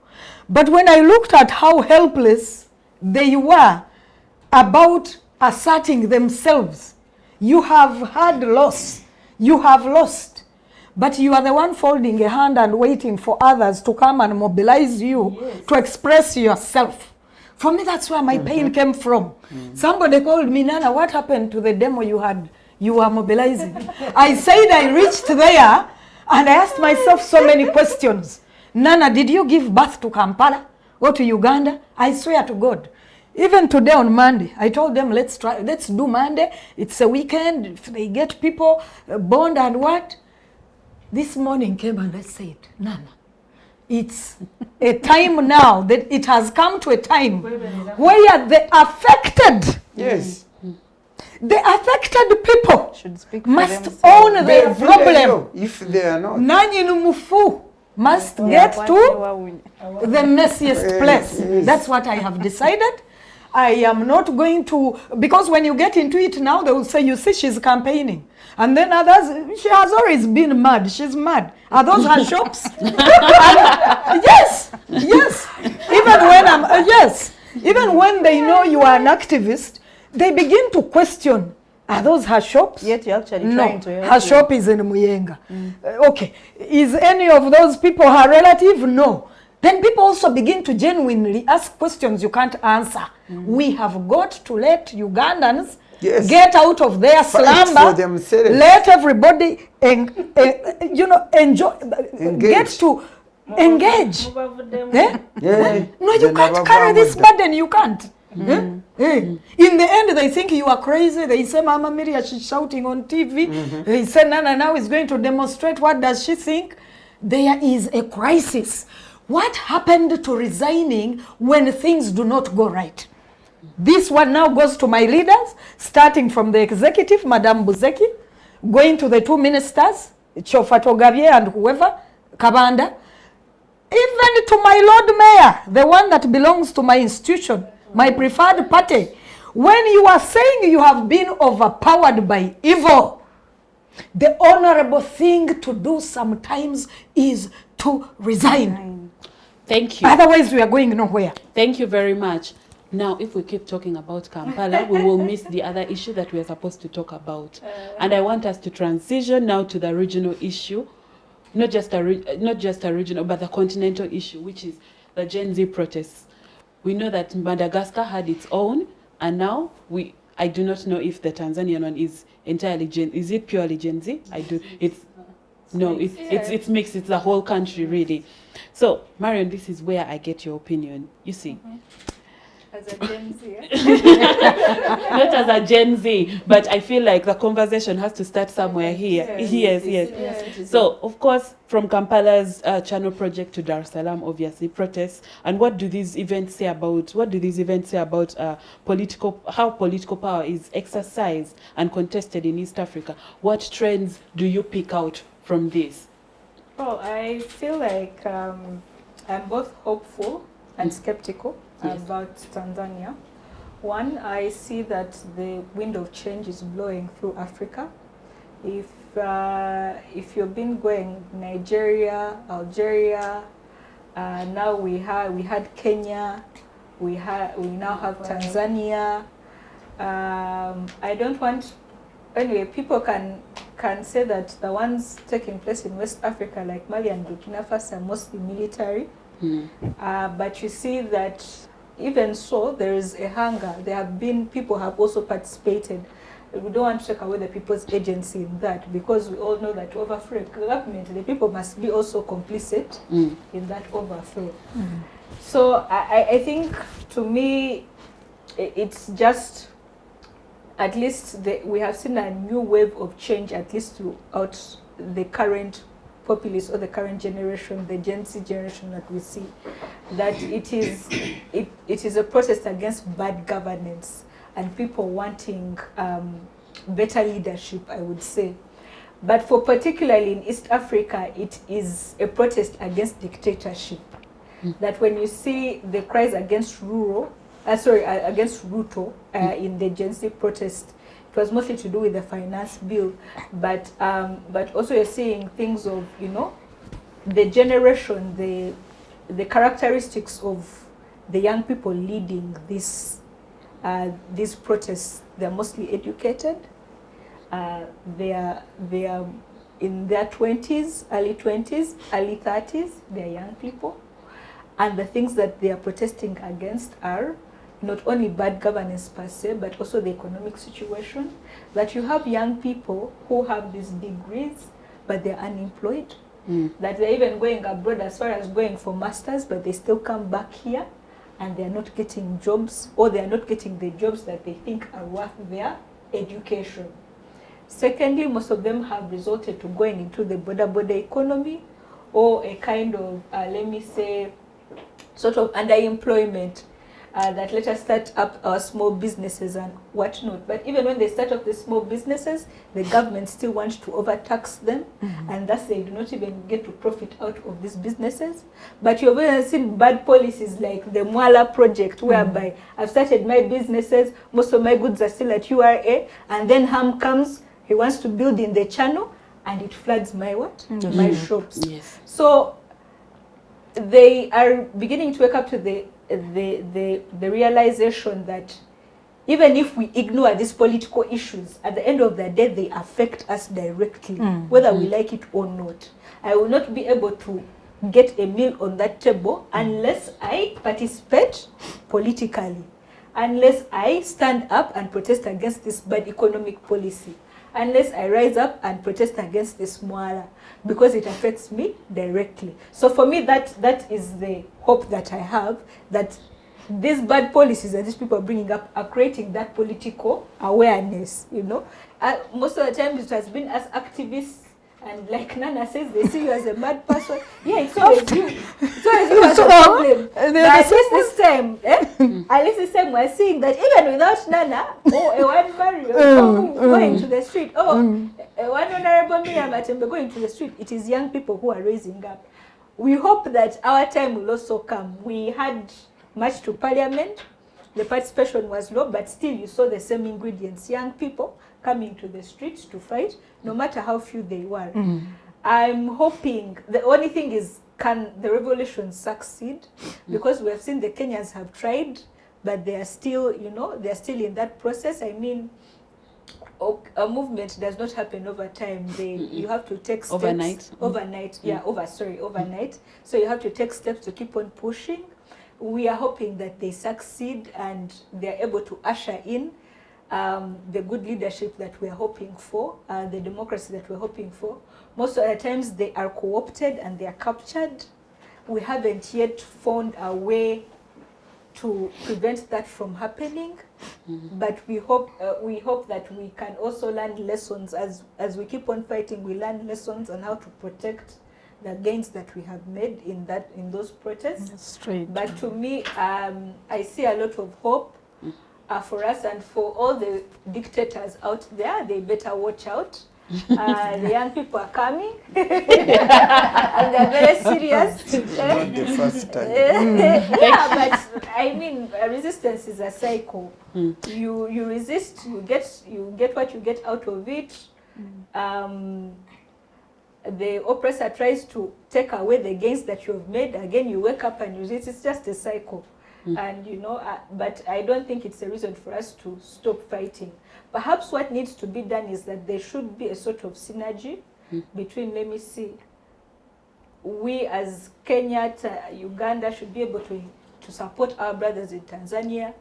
But when I looked at how helpless they were about asserting themselves, you have had loss, you have lost, but you are the one folding a hand and waiting for others to come and mobilize you to express yourself. For me, that's where my pain came from. Somebody called me, Nana, what happened to the demo you were mobilizing? I said I reached there and I asked myself so many questions. Nana, did you give birth to Kampala or to Uganda? I swear to God. Even today on Monday, I told them, let's do Monday. It's a weekend. If they get people bond and what? This morning came and I said, Nana, it's a time now that it has come to a time where the affected, the affected people Should speak for must themselves. own their problem. If they are not. Nani Numufu must get to the messiest place. That's what I have decided. I am not going to, because when you get into it now, they will say, you see, she's campaigning. And then others, she has always been mad. She's mad. Are those her shops? Yes. Even when they know you are an activist, they begin to question, are those her shops? Yet you're actually No, trying to help her shop is in Muyenga. Okay, is any of those people her relative? No. Then people also begin to genuinely ask questions you can't answer. We have got to let Ugandans get out of their slumber. Let everybody, enjoy, get to engage. No, you can't carry this burden. You can't. In the end, they think you are crazy. They say, Mama Miria, she's shouting on TV. They say, Nana now is going to demonstrate. What does she think? There is a crisis. What happened to resigning when things do not go right? This one now goes to my leaders, starting from the executive, Madame Buzeki, going to the two ministers, Chofatogavye and whoever, Kabanda, even to my Lord Mayor, the one that belongs to my institution, my preferred party. When you are saying you have been overpowered by evil, the honorable thing to do sometimes is to resign. Thank you. Otherwise, we are going nowhere. Thank you very much. Now, if we keep talking about Kampala, we will miss the other issue that we are supposed to talk about. And I want us to transition now to the regional issue, not just a regional, but the continental issue, which is the Gen Z protests. We know that Madagascar had its own, and now I do not know if the Tanzanian one is entirely is it purely Gen Z? It's mixed. It's the whole country, really. So, Marion, this is where I get your opinion. You see. As a Gen Z. Not as a Gen Z, but I feel like the conversation has to start somewhere here. Yes. So, of course, from Kampala's Channel Project to Dar es Salaam, obviously, protests. And what do these events say about, how political power is exercised and contested in East Africa? What trends do you pick out from this? Well, I feel like I'm both hopeful and skeptical about Tanzania. One, I see that the wind of change is blowing through Africa. If you've been going Nigeria, Algeria, now we had Kenya, we now have Tanzania. I don't want, anyway, people can say that the ones taking place in West Africa, like Mali and Burkina Faso, are mostly military. But you see that even so, there is a hunger. People have also participated. We don't want to take away the people's agency in that, because we all know that overthrow government, the people must be also complicit in that overthrow. So I think, to me, it's just, at least we have seen a new wave of change, at least throughout the current populace or the current generation, the Gen Z generation that we see, that it is a protest against bad governance and people wanting better leadership, I would say. But for particularly in East Africa, it is a protest against dictatorship. That when you see the cries against against Ruto in the Gen Z protest, it was mostly to do with the finance bill, but also you're seeing things of, you know, the generation, the characteristics of the young people leading these protests. They're mostly educated. They are in their 20s, early 20s, early 30s. They're young people. And the things that they are protesting against are not only bad governance per se, but also the economic situation. That you have young people who have these degrees, but they're unemployed. That they're even going abroad as far as going for masters, but they still come back here and they're not getting jobs, or they're not getting the jobs that they think are worth their education. Secondly, most of them have resorted to going into the border economy, or a kind of, let me say, sort of underemployment, that let us start up our small businesses and whatnot. But even when they start up the small businesses, the government still wants to overtax them, and thus they do not even get to profit out of these businesses. But you've even seen bad policies like the Mwala project, whereby I've started my businesses, most of my goods are still at URA, and then Ham comes, he wants to build in the channel, and it floods my what? My shops. Yes. So they are beginning to wake up to the realization that even if we ignore these political issues, at the end of the day, they affect us directly, whether we like it or not. I will not be able to get a meal on that table unless I participate politically, unless I stand up and protest against this bad economic policy, unless I rise up and protest against this Mwala, because it affects me directly. So for me, that is the hope that I have, that these bad policies that these people are bringing up are creating that political awareness, you know. Most of the time it has been as activists, and like Nana says, they see you as a mad person. Yeah, it's always you. It's always you as a problem. But at least this time, at least this time we're seeing that even without Nana, or a one Marion going to the street, or a one honorable Matembe going to the street, it is young people who are raising up. We hope that our time will also come. We had much to parliament. The participation was low, but still you saw the same ingredients. Young people coming to the streets to fight, no matter how few they were. I'm hoping, the only thing is, can the revolution succeed? Because we have seen the Kenyans have tried, but they are still, you know, they are still in that process. I mean, a movement does not happen over time. You have to take steps. Overnight. Overnight. Overnight. So you have to take steps to keep on pushing. We are hoping that they succeed and they are able to usher in the good leadership that we are hoping for, the democracy that we're hoping for. Most of the times they are co-opted and they are captured. We haven't yet found a way to prevent that from happening, but we hope that we can also learn lessons as we keep on fighting. We learn lessons on how to protect the gains that we have made in those protests. Straight. But to me, I see a lot of hope for us, and for all the dictators out there. They better watch out. The young people are coming and they're very serious. Not the first time. Yeah, but I mean, resistance is a cycle. You resist, you get what you get out of it. The oppressor tries to take away the gains that you've made. Again, you wake up and you resist. It's just a cycle. And you know, but I don't think it's a reason for us to stop fighting. Perhaps what needs to be done is that there should be a sort of synergy between, let me see, we as Kenya, Uganda should be able to support our brothers in Tanzania.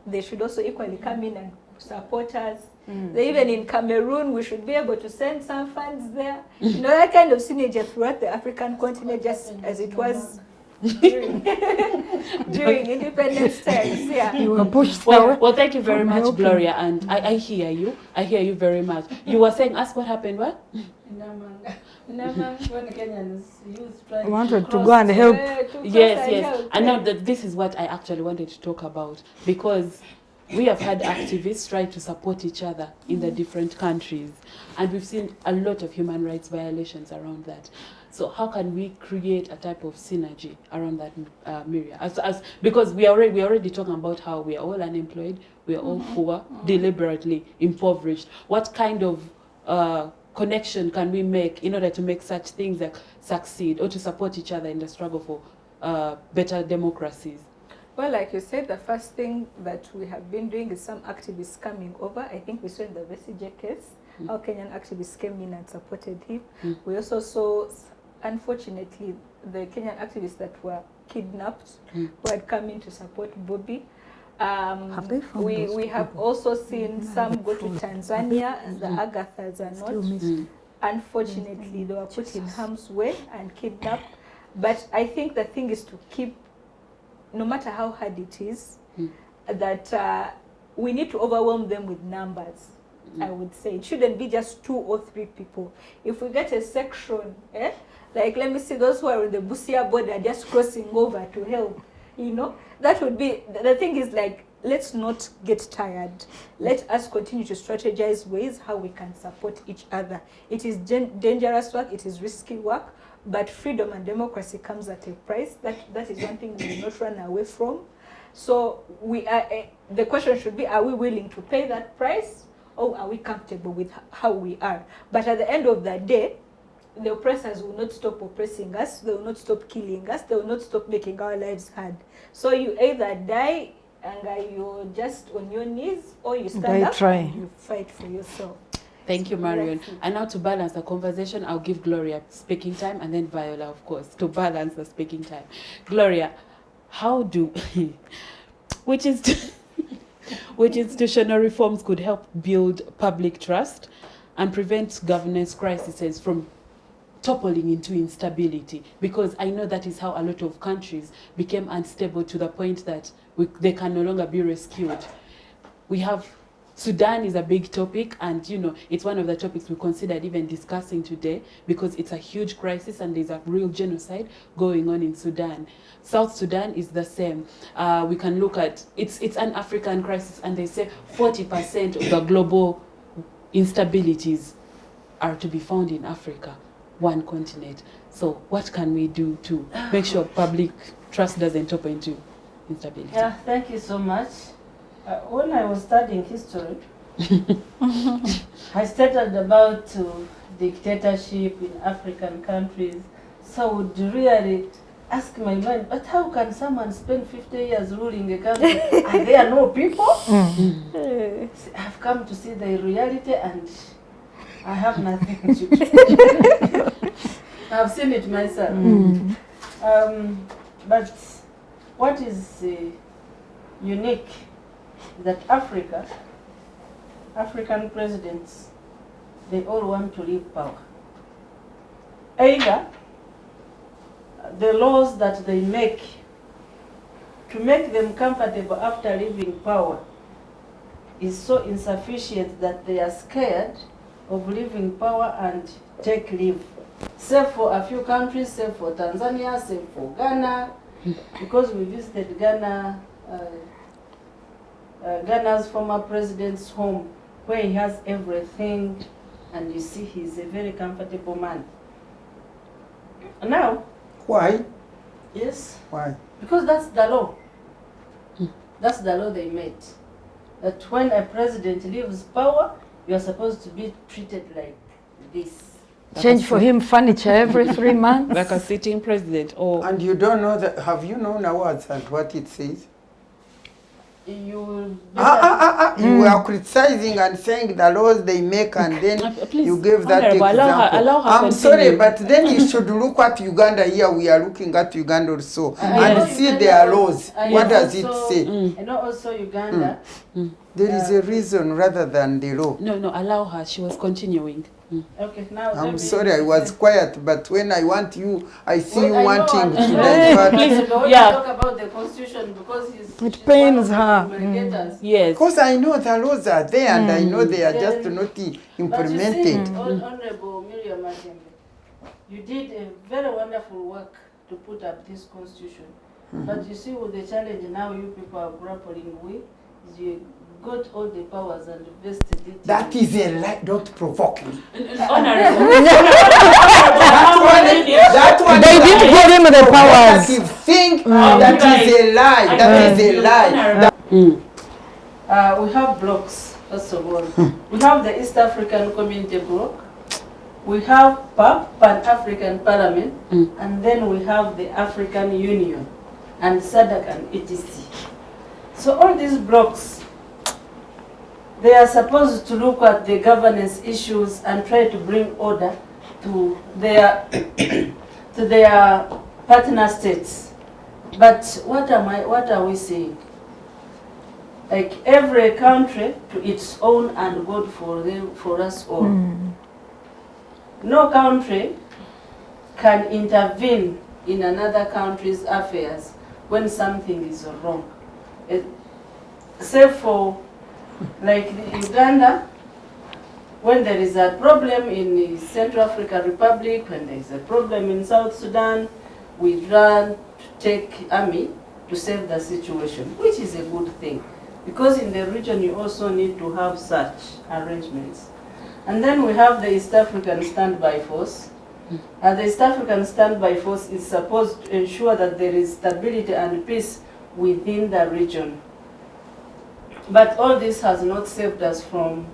They should also equally come in and support us. Even in Cameroon, we should be able to send some funds there. You know, that kind of synergy throughout the African continent, just as it was during independence times. Yeah. You were pushed Well, thank you very from much, helping. Gloria, and I hear you. I hear you very much. You were saying, ask what happened, what? When Kenyans youth trying Wanted to cross go and help. Yes. And now that this is what I actually wanted to talk about, because we have had activists try to support each other in the different countries, and we've seen a lot of human rights violations around that. So how can we create a type of synergy around that, Miriam? Because we are already talking about how we are all unemployed, we are all poor, deliberately impoverished. What kind of connection can we make in order to make such things like succeed or to support each other in the struggle for better democracies? Well, like you said, the first thing that we have been doing is some activists coming over. I think we saw in the Vesige case how Kenyan activists came in and supported him. We also saw, unfortunately, the Kenyan activists that were kidnapped who had come in to support Bobby. We have also seen some go to Tanzania, and the Agathas are not. Unfortunately, they were put in harm's way and kidnapped. But I think the thing is to keep, no matter how hard it is, that we need to overwhelm them with numbers. I would say it shouldn't be just 2 or 3 people. If we get a section, like let me see those who are on the Busia border just crossing over to help, you know, that would be, the thing is like, let's not get tired. Let us continue to strategize ways how we can support each other. It is dangerous work, it is risky work, but freedom and democracy comes at a price. That is one thing we will not run away from. So we are, the question should be, are we willing to pay that price, or are we comfortable with how we are? But at the end of the day, the oppressors will not stop oppressing us, they will not stop killing us, they will not stop making our lives hard. So you either die and you're just on your knees, or you stand up and you fight for yourself. Thank you, Marion. And now to balance the conversation, I'll give Gloria speaking time, and then Viola, of course, to balance the speaking time. Gloria, how do, which institutional reforms could help build public trust and prevent governance crises from toppling into instability? Because I know that is how a lot of countries became unstable to the point that they can no longer be rescued. We have Sudan is a big topic, and you know it's one of the topics we considered even discussing today because it's a huge crisis and there's a real genocide going on in Sudan. South Sudan is the same. We can look at it's an African crisis, and they say 40% of the global instabilities are to be found in Africa, one continent. So what can we do to make sure public trust doesn't topple into instability? Yeah, thank you so much. When I was studying history, I studied about dictatorship in African countries. So I would really ask my mind, but how can someone spend 50 years ruling a country and there are no people? I've come to see the reality and I have nothing to do. I've seen it myself. But what is unique that African presidents, they all want to leave power. Either the laws that they make to make them comfortable after leaving power is so insufficient that they are scared of leaving power and take leave. Save for a few countries, save for Tanzania, save for Ghana, because we visited Ghana, Ghana's former president's home, where he has everything, and you see he's a very comfortable man. Now, Why? yes, Why? because that's the law. That's the law they made. That when a president leaves power, you are supposed to be treated like this. Change for him furniture every 3 months. Like a sitting president, or And you don't know that, have you known awards and what it says? You will be You are criticizing and saying the laws they make, and then please, you gave that Honorable, example. allow her I'm continue. sorry, but then you should look at Uganda here. We are looking at Uganda also, and know see Uganda their also- laws. I What know does it also- say? I know also Uganda. There is a reason rather than the law. no, allow her. She was continuing. Okay, now let I'm me- sorry, I was quiet, but when I want you, I see Well, you I know, wanting I to know. divert. Please, But when yeah. you talk about the constitution, because she's pains one of her. the promulgators. Yes. Because I know the laws are there, and I know they are just Then- not But you see, implemented. Honorable Miriam Matembe, you did a very wonderful work to put up this constitution. But you see, with the challenge now you people are grappling with, is you got all the powers and vested it. That is a lie. Don't provoke me. Honorable. That one They is didn't a give him the powers. provocative thing. That is a lie. That is a lie. We have blocks, first of all. We have the East African Community Bloc. We have PAP, Pan-African Parliament, and then we have the African Union, and SADC and etc. So all these blocks, they are supposed to look at the governance issues and try to bring order to their to their partner states. But what are we saying? Like every country to its own and God for us all. No country can intervene in another country's affairs when something is wrong. Say for like Uganda, when there is a problem in the Central African Republic, when there is a problem in South Sudan, we run to take army to save the situation, which is a good thing. Because in the region you also need to have such arrangements. And then we have the East African Standby Force. And the East African Standby Force is supposed to ensure that there is stability and peace within the region. But all this has not saved us from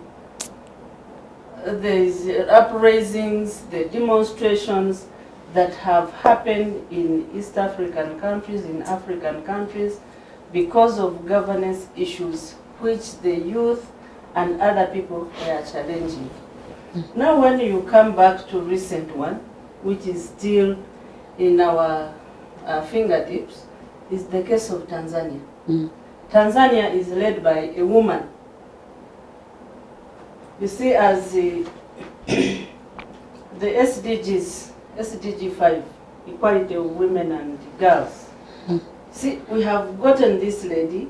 the uprisings, the demonstrations that have happened in East African countries, in African countries, because of governance issues, which the youth and other people are challenging. Now when you come back to recent one, which is still in our fingertips, is the case of Tanzania. Tanzania is led by a woman. You see, as the SDGs, SDG 5, equality of women and girls. See, we have gotten this lady.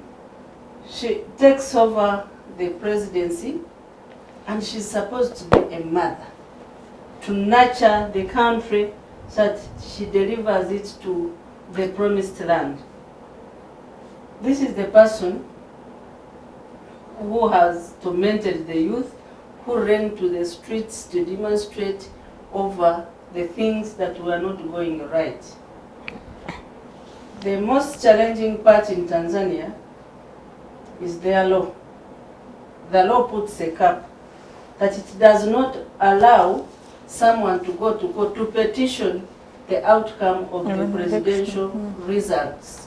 She takes over the presidency, and she's supposed to be a mother, to nurture the country so that she delivers it to the promised land. This is the person who has tormented the youth, who ran to the streets to demonstrate over the things that were not going right. The most challenging part in Tanzania is their law. The law puts a cap that it does not allow someone to go to court to petition the outcome of the presidential results.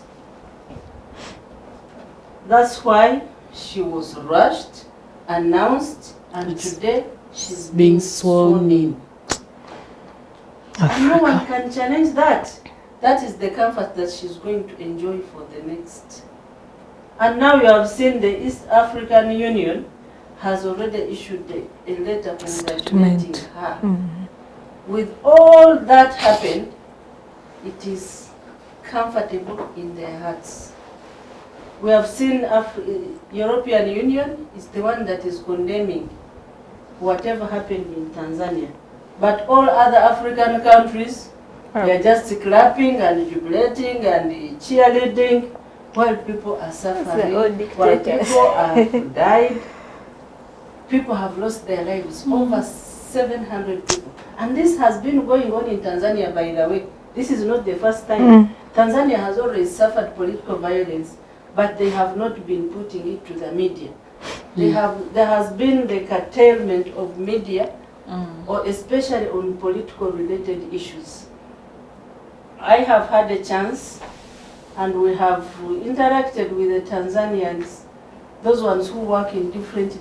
That's why she was rushed, announced, and today she's being sworn in. And no one can challenge that. That is the comfort that she's going to enjoy for the next. And now you have seen the East African Union has already issued a letter congratulating her. With all that happened, it is comfortable in their hearts. We have seen European Union is the one that is condemning whatever happened in Tanzania. But all other African countries, they are just clapping and jubilating and cheerleading while people are suffering, while people have died. People have lost their lives, over 700 people. And this has been going on in Tanzania, by the way. This is not the first time. Tanzania has always suffered political violence, but they have not been putting it to the media. There has been the curtailment of media, or especially on political related issues. I have had a chance, and we have interacted with the Tanzanians, those ones who work in different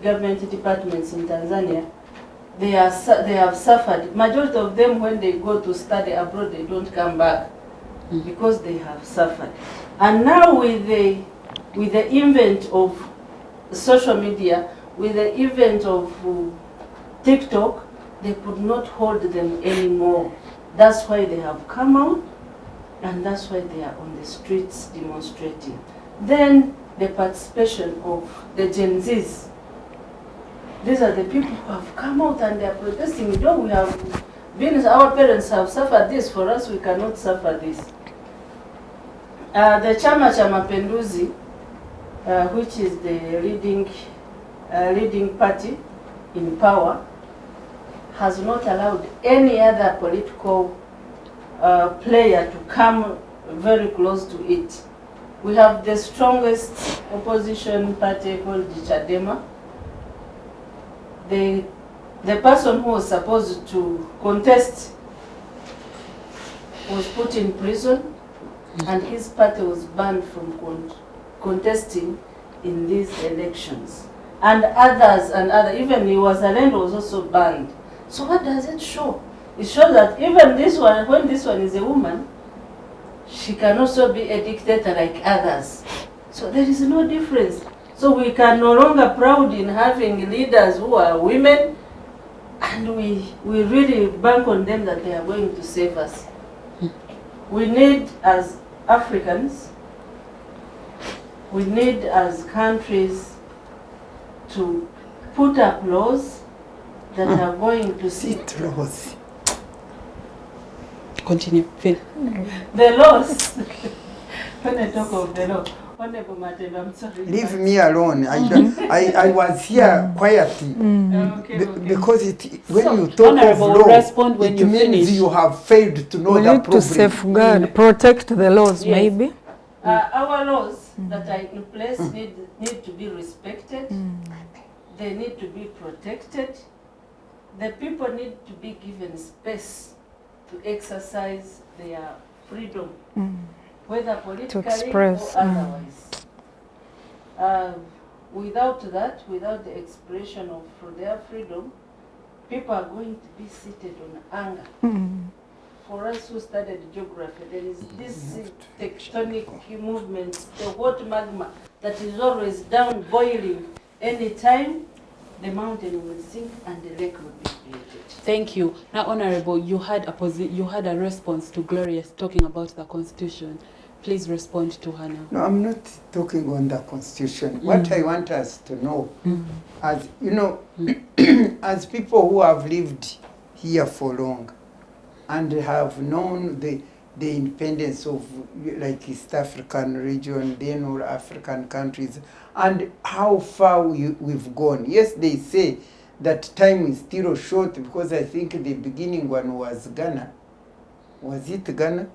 government departments in Tanzania. They have suffered. Majority of them, when they go to study abroad, they don't come back because they have suffered. And now with the invent of social media, with the event of TikTok, they could not hold them anymore. That's why they have come out, and that's why they are on the streets demonstrating. Then the participation of the Gen Zs. These are the people who have come out and they are protesting. We have been, our parents have suffered this, for us we cannot suffer this. The Chama cha Mapinduzi, which is the leading party in power, has not allowed any other political player to come very close to it. We have the strongest opposition party called the Chadema. The person who was supposed to contest was put in prison, and his party was banned from contesting in these elections. And others, even Iwazalendo was also banned. So what does it show? It shows that even this one, when this one is a woman, she can also be a dictator like others. So there is no difference. So we can no longer proud in having leaders who are women, and we really bank on them that they are going to save us. We need, as Africans, we need as countries to put up laws that are going to see laws. Continue, Phil. the laws. When I talk of the law, Honorable Matembe, I'm sorry. Leave me alone. I was here quietly because when you talk of law, respond when it you means finish. you have failed to know We the need to problem. safeguard, protect the laws, Yes. maybe. Our laws that are in place need to be respected. They need to be protected. The people need to be given space to exercise their freedom, whether politically express, or otherwise. Without that, without the expression of their freedom, people are going to be seated on anger. For us who studied geography, there is this tectonic movement, the hot magma that is always down boiling. Anytime the mountain will sink and the lake will be created. Thank you. Now, Honorable, you had a response to Gloria talking about the Constitution. Please respond to her now. No, I'm not talking on the Constitution. What I want us to know, as you know, as people who have lived here for long and have known the independence of like East African region, then all African countries, and how far we've gone. Yes, they say that time is still short, because I think the beginning one was Ghana. Was it Ghana?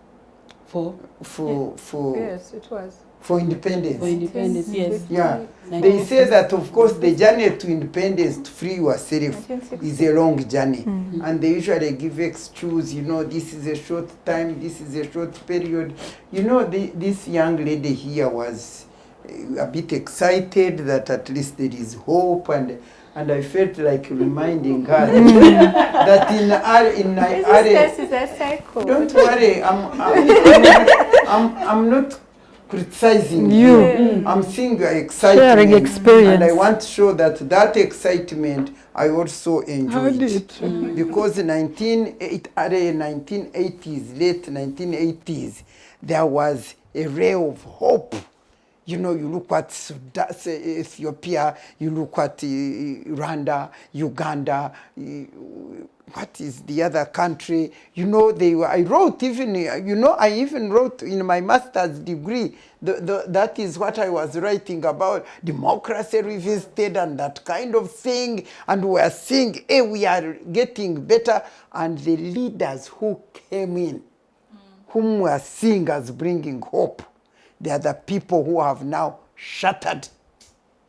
Yes, it was. For independence. For independence, yes. Yeah. They say that, of course, the journey to independence, to free yourself, is a long journey. And they usually give excuse, you know, this is a short time, this is a short period. You know, this young lady here was a bit excited that at least there is hope, and I felt like reminding her that in This is a cycle. don't worry, I'm not criticizing You. I'm seeing your excitement, Sharing experience. and I want to show that excitement I also enjoyed it. because 1980s, late 1980s, there was a ray of hope. You know, you look at Sudan, Ethiopia, you look at Rwanda, Uganda, what is the other country? You know, I wrote even, you know, I even wrote in my master's degree, that is what I was writing about, democracy revisited and that kind of thing. And we are seeing, hey, we are getting better. And the leaders who came in, whom we are seeing as bringing hope, they are the people who have now shattered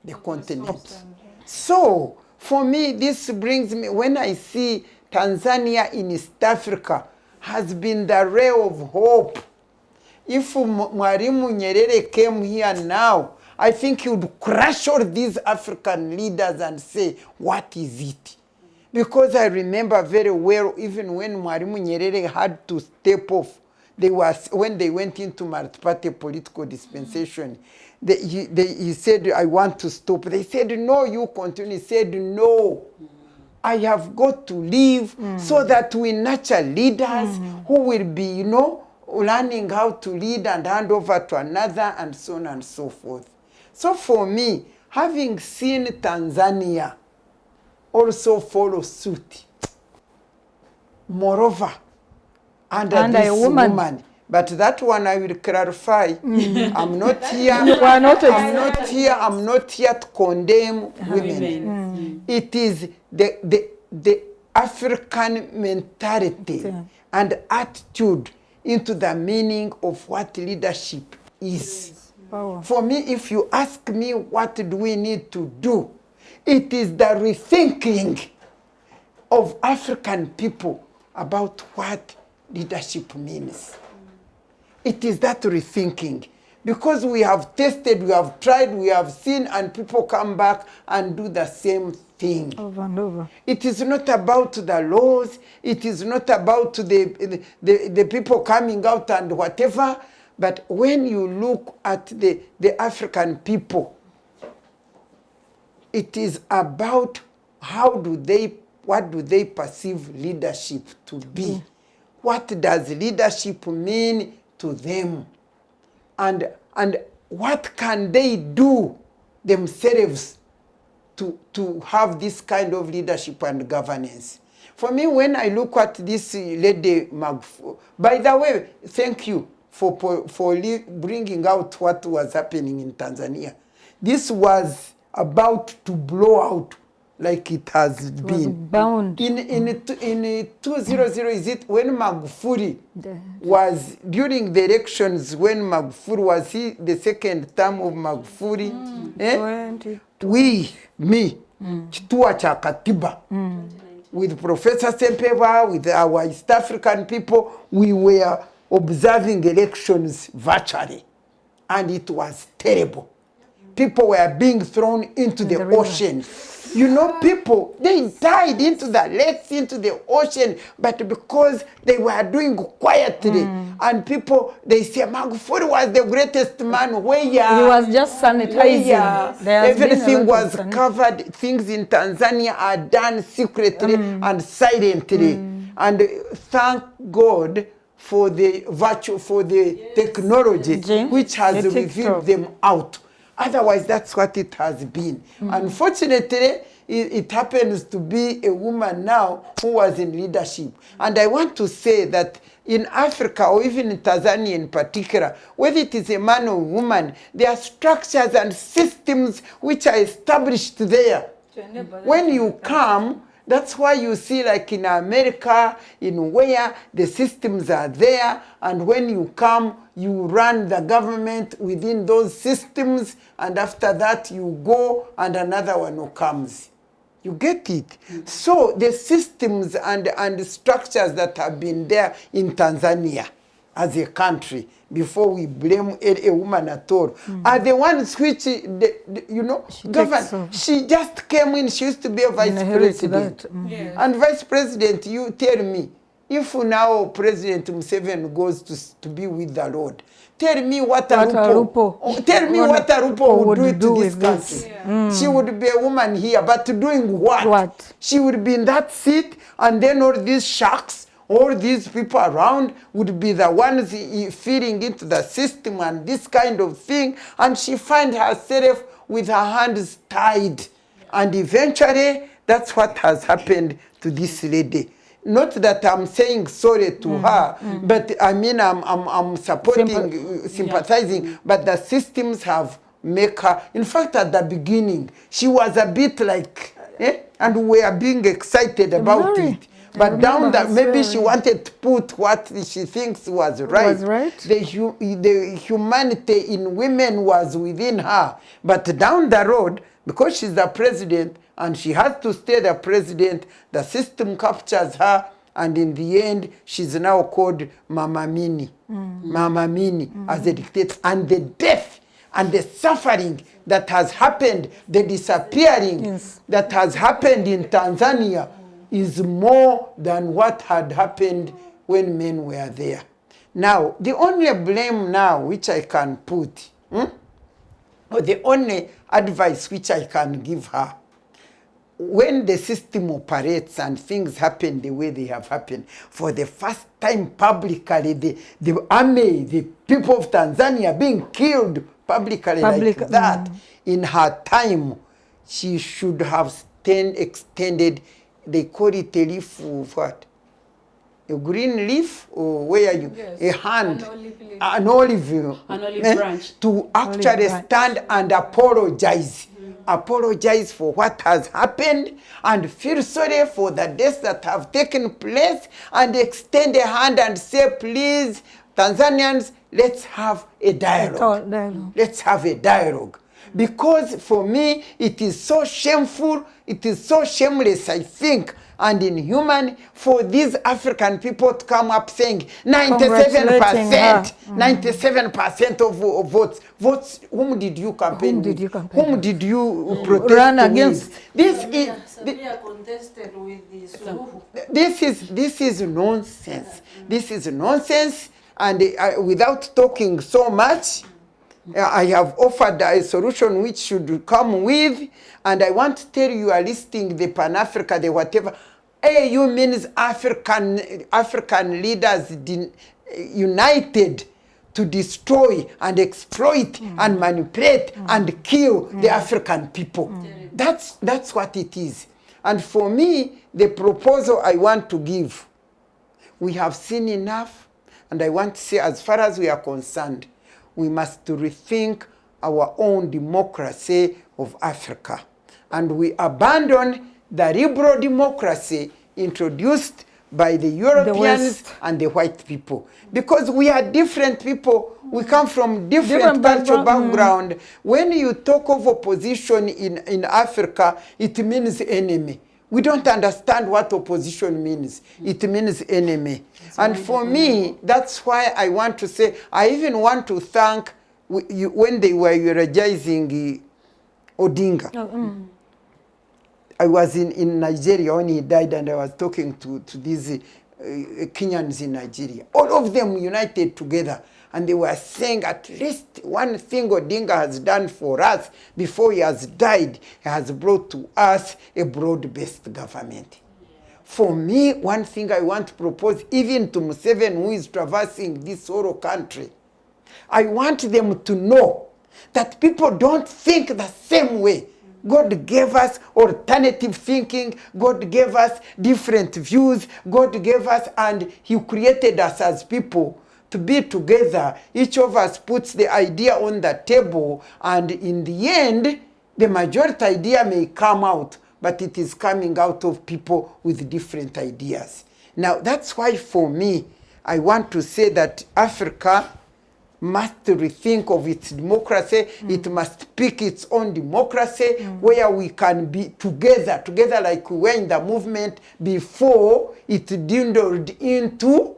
the continent. So, for me, this brings me, when I see Tanzania in East Africa has been the ray of hope. If Mwalimu Nyerere came here now, I think he would crush all these African leaders and say, what is it? Because I remember very well, even when Mwalimu Nyerere had to step off, when they went into multi-party political dispensation, he said, I want to stop. They said, no, you continue. He said, no, I have got to leave so that we nurture leaders who will be, you know, learning how to lead and hand over to another, and so on and so forth. So for me, having seen Tanzania also follow suit, moreover, under this woman But that one I will clarify. I'm not here. You are not I'm not here to condemn women. It is the African mentality and attitude into the meaning of what leadership is. Power. For me, if you ask me what do we need to do, it is the rethinking of African people about what leadership means. It is that rethinking. Because we have tested, we have tried, we have seen, and people come back and do the same thing. Over and over. It is not about the laws. It is not about the people coming out and whatever. But when you look at the African people, it is about what do they perceive leadership to be? What does leadership mean to them? And what can they do themselves to have this kind of leadership and governance? For me, when I look at this lady Magufuli, by the way, thank you for bringing out what was happening in Tanzania. This was about to blow out like it has been. Was bound. In 2000, is it when Magufuli was, during the elections, when Magufuli was the second term of Magufuli, Kituo cha Katiba, with Professor Sempeva, with our East African people, we were observing elections virtually. And it was terrible. People were being thrown into the ocean. You know, people, they died into the lakes, into the ocean, but because they were doing quietly. And people, they say, Magufuli was the greatest man. Where? He was just sanitizing. Everything was covered. Things in Tanzania are done secretly and silently. And thank God for the virtue, for the technology, which has revealed them out. Otherwise, that's what it has been. Unfortunately, it happens to be a woman now who was in leadership. And I want to say that in Africa, or even in Tanzania in particular, whether it is a man or woman, there are structures and systems which are established there. When you come, that's why you see, like in America, in where the systems are there, and when you come, you run the government within those systems, and after that you go and another one comes. You get it? So the systems and structures that have been there in Tanzania as a country, before we blame a woman at all, are the ones which, you know, govern. She just came in, she used to be a vice president. And vice president, you tell me, if now President Museveni goes to be with the Lord, tell me what Arupo would do to this country. She would be a woman here, but doing what? She would be in that seat, and then all these sharks, all these people around would be the ones feeding into the system and this kind of thing, and she finds herself with her hands tied. And eventually, that's what has happened to this lady. Not that I'm saying sorry to her, but I mean I'm supporting, sympathizing, but the systems have make her. In fact, at the beginning, she was a bit like, and we are being excited about it. But down that, maybe she wanted to put what she thinks was right. The humanity in women was within her. But down the road, because she's the president and she has to stay the president, the system captures her, and in the end, she's now called Mama Mini. Mama Mini as a dictator. And the death and the suffering that has happened, the disappearing that has happened in Tanzania, is more than what had happened when men were there. Now, the only blame now which I can put, or the only advice which I can give her, when the system operates and things happen the way they have happened, for the first time publicly, the army, the people of Tanzania being killed publicly like that, in her time, she should have extended, they call it a leave of what? a green leaf, or where you, Yes, a hand, an olive leaf. an olive, branch. to actually branch. stand and apologize. Apologize for what has happened and feel sorry for the deaths that have taken place, and extend a hand and say, please, Tanzanians, let's have a dialogue. Let's have a dialogue. Because for me, it is so shameful, it is so shameless, I think, and inhuman for these African people to come up saying 97%, 97% of votes. Votes, whom did you campaign with? Whom did you protest Run against? This is nonsense. This is nonsense, and without talking so much, I have offered a solution which should come with, and I want to tell you, are listing the Pan-Africa, the whatever. AU means African leaders united to destroy and exploit and manipulate and kill the African people. That's what it is. And for me, the proposal I want to give, we have seen enough, and I want to say, as far as we are concerned, we must rethink our own democracy of Africa. And we abandon the liberal democracy introduced by the Europeans and the white people. Because we are different people. We come from different cultural background. When you talk of opposition in Africa, it means enemy. We don't understand what opposition means. It means enemy. And for me, that's why I want to say, I even want to thank you, when they were eulogizing Odinga. I was in Nigeria when he died, and I was talking to these Kenyans in Nigeria. All of them united together, and they were saying, at least one thing Odinga has done for us before he has died, he has brought to us a broad-based government. For me, one thing I want to propose, even to Museveni, who is traversing this whole country, I want them to know that people don't think the same way. God gave us alternative thinking. God gave us different views. God gave us, and he created us as people to be together. Each of us puts the idea on the table, and in the end, the majority idea may come out, but it is coming out of people with different ideas. Now, that's why for me, I want to say that Africa must rethink of its democracy. It must pick its own democracy where we can be together like we were in the movement before it dwindled into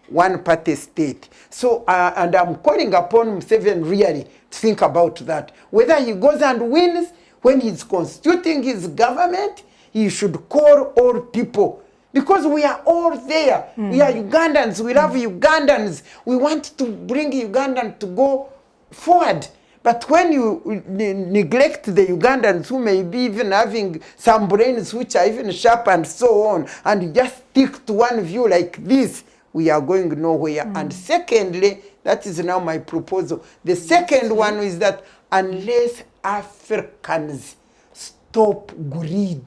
one-party state. So, and I'm calling upon Museveni really to think about that. Whether he goes and wins, when he's constituting his government, he should call all people. Because we are all there. We are Ugandans. We love Ugandans. We want to bring Ugandans to go forward. But when you neglect the Ugandans, who may be even having some brains which are even sharp and so on, and you just stick to one view like this, we are going nowhere. And secondly, that is now my proposal. The second one is that unless Africans stop greed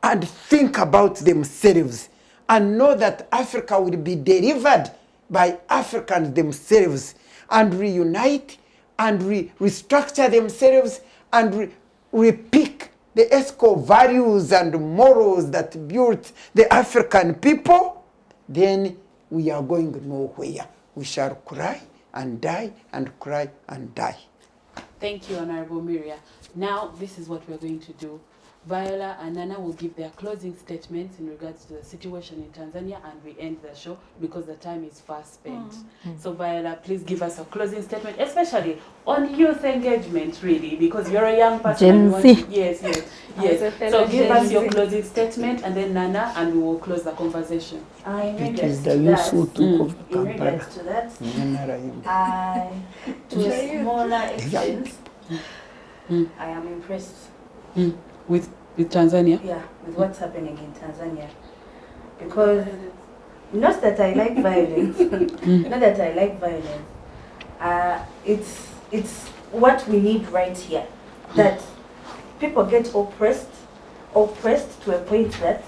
and think about themselves and know that Africa will be delivered by Africans themselves, and reunite and restructure themselves and repick the ESCO values and morals that built the African people, then we are going nowhere. We shall cry and die and cry and die. Thank you, Honorable Miria. Now, this is what we're going to do. Viola and Nana will give their closing statements in regards to the situation in Tanzania, and we end the show because the time is fast spent. So Viola, please give us a closing statement, especially on youth engagement, really, because you're a young person. Yes. So give us your closing statement, and then Nana, and we will close the conversation. It is the useful tool of Kampala. To that, to a smaller extent, I am impressed. With Tanzania? Yeah, with what's happening in Tanzania. Because not that I like violence, it's what we need right here. That people get oppressed to a point that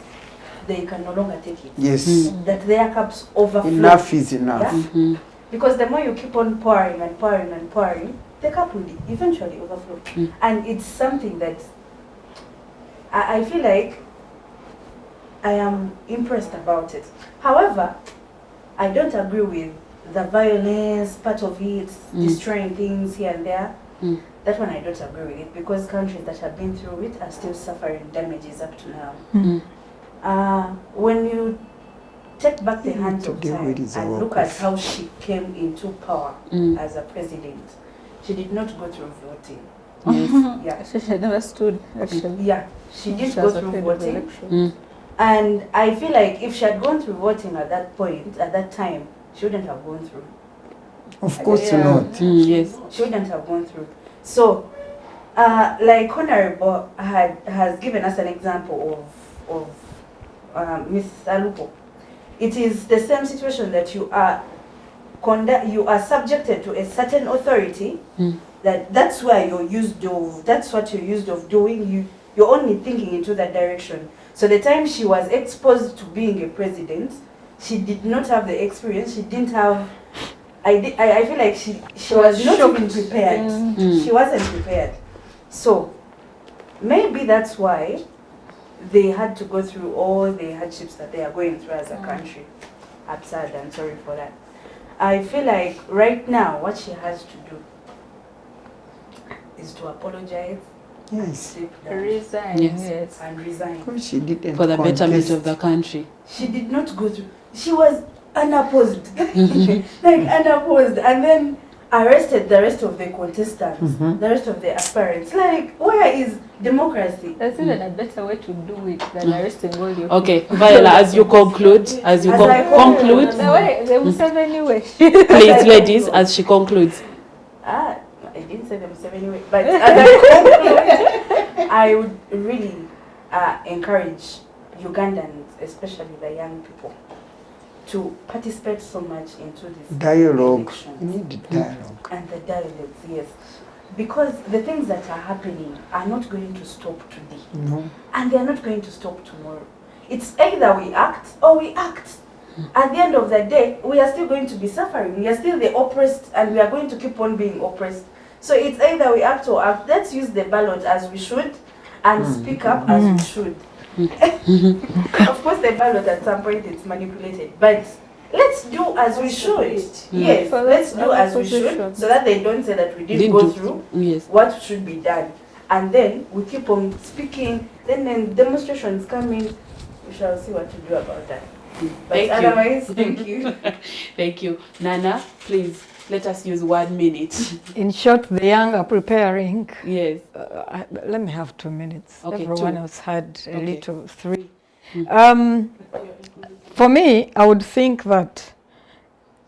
they can no longer take it. Yes. That their cups overflow. Enough is enough. Yeah? Because the more you keep on pouring and pouring and pouring, the cup will eventually overflow. And it's something that I feel like I am impressed about it. However, I don't agree with the violence part of it, destroying things here and there. That one I don't agree with it, because countries that have been through it are still suffering damages up to now. When you take back the hands of time and look at how she came into power as a president, she did not go through voting. Yeah. She never stood, actually. Yeah, she did go through voting. And I feel like if she had gone through voting at that point, at that time, she wouldn't have gone through. Of course not. Yes. She wouldn't have gone through. So, like Honorable has given us an example of Miss Alupo. It is the same situation that you are subjected to a certain authority. That's where you're used of. That's what you're used of doing. You're only thinking into that direction. So the time she was exposed to being a president, she did not have the experience. She didn't have. I feel like she was not even prepared. She wasn't prepared. So maybe that's why they had to go through all the hardships that they are going through as a country. Absurd, I'm sorry for that. I feel like right now what she has to do is to apologize. Yes. Resign. Yes. And resign. Because she didn't For the betterment contest. of the country. She did not go through. She was unopposed. Like unopposed. And then arrested the rest of the contestants, the rest of the aspirants. Like, where is democracy? That's even a better way to do it than arresting all your Okay, Viola, as you conclude, conclude, The way they will serve anyway. please, ladies, as she concludes. I didn't say them seven anyway, but as I conclude, I would really encourage Ugandans, especially the young people, to participate so much into this Dialogue. elections. You need dialogue. And the dialogues, yes. Because the things that are happening are not going to stop today. No. And they're not going to stop tomorrow. It's either we act or we act. At the end of the day, we are still going to be suffering. We are still the oppressed, and we are going to keep on being oppressed. So it's either we act or act. Let's use the ballot as we should and speak up as we should. Of course, the ballot at some point it's manipulated, but let's do as we should. Yes, let's do as we should, so that they don't say that we didn't go through what should be done. And then we keep on speaking. Then when demonstrations come in, we shall see what to do about that. But otherwise, thank you. Thank you. Nana, please, let us use 1 minute. In short, the young are preparing. Yes. Let me have 2 minutes. Okay, Everyone 2. else had a little 3. For me, I would think that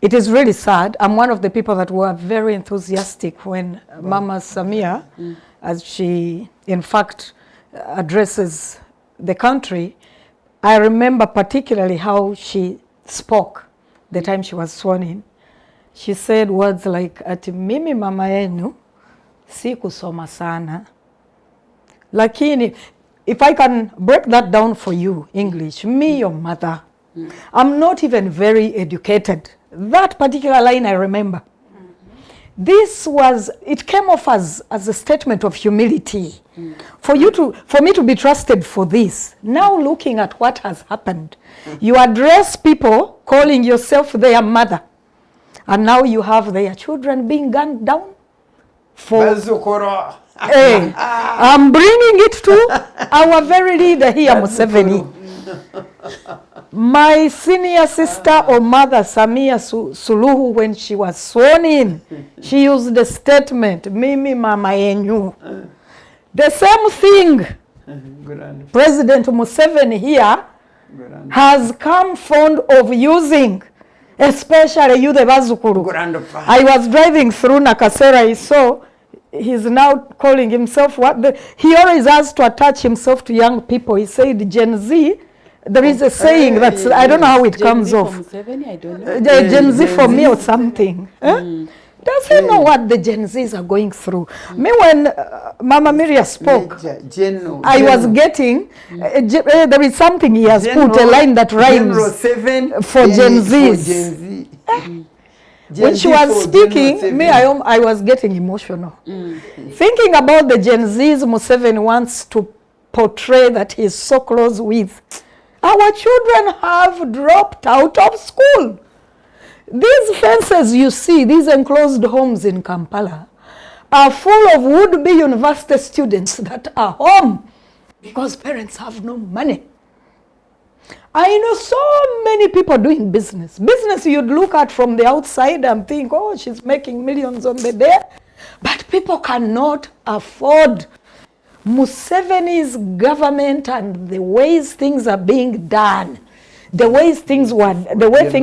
it is really sad. I'm one of the people that were very enthusiastic when Mama Samia, as she in fact addresses the country, I remember particularly how she spoke the time she was sworn in. She said words like, ati mimi mama yenu si kusoma sana. Lakini, if I can break that down for you, English, me your mother, I'm not even very educated. That particular line I remember. This was, it came off as a statement of humility. For me to be trusted for this. Now looking at what has happened, you address people calling yourself their mother, and now you have their children being gunned down. Hey, I'm bringing it to our very leader here, Museveni. My senior sister or mother, Samia Suluhu, when she was sworn in, she used the statement, Mimi mama yenyu. The same thing President Museveni here has come fond of using, especially you the Bazukuru. I was driving through Nakasera, I saw he's now calling himself he always has to attach himself to young people. He said Gen Z. There is a saying I don't know how it comes off. I don't know. Gen Z for me or something. Does he know what the Gen Zs are going through? Me, when Mama Miria spoke, I was getting, there is something he has put, a line that rhymes for Gen Zs. When she was speaking, I was getting emotional. Thinking about the Gen Zs Museveni wants to portray that he is so close with. Our children have dropped out of school. These fences you see, these enclosed homes in Kampala, are full of would-be university students that are home because parents have no money. I know so many people doing business. Business you'd look at from the outside and think, oh, she's making millions on the day. But people cannot afford Museveni's government and the ways things are being done. The way things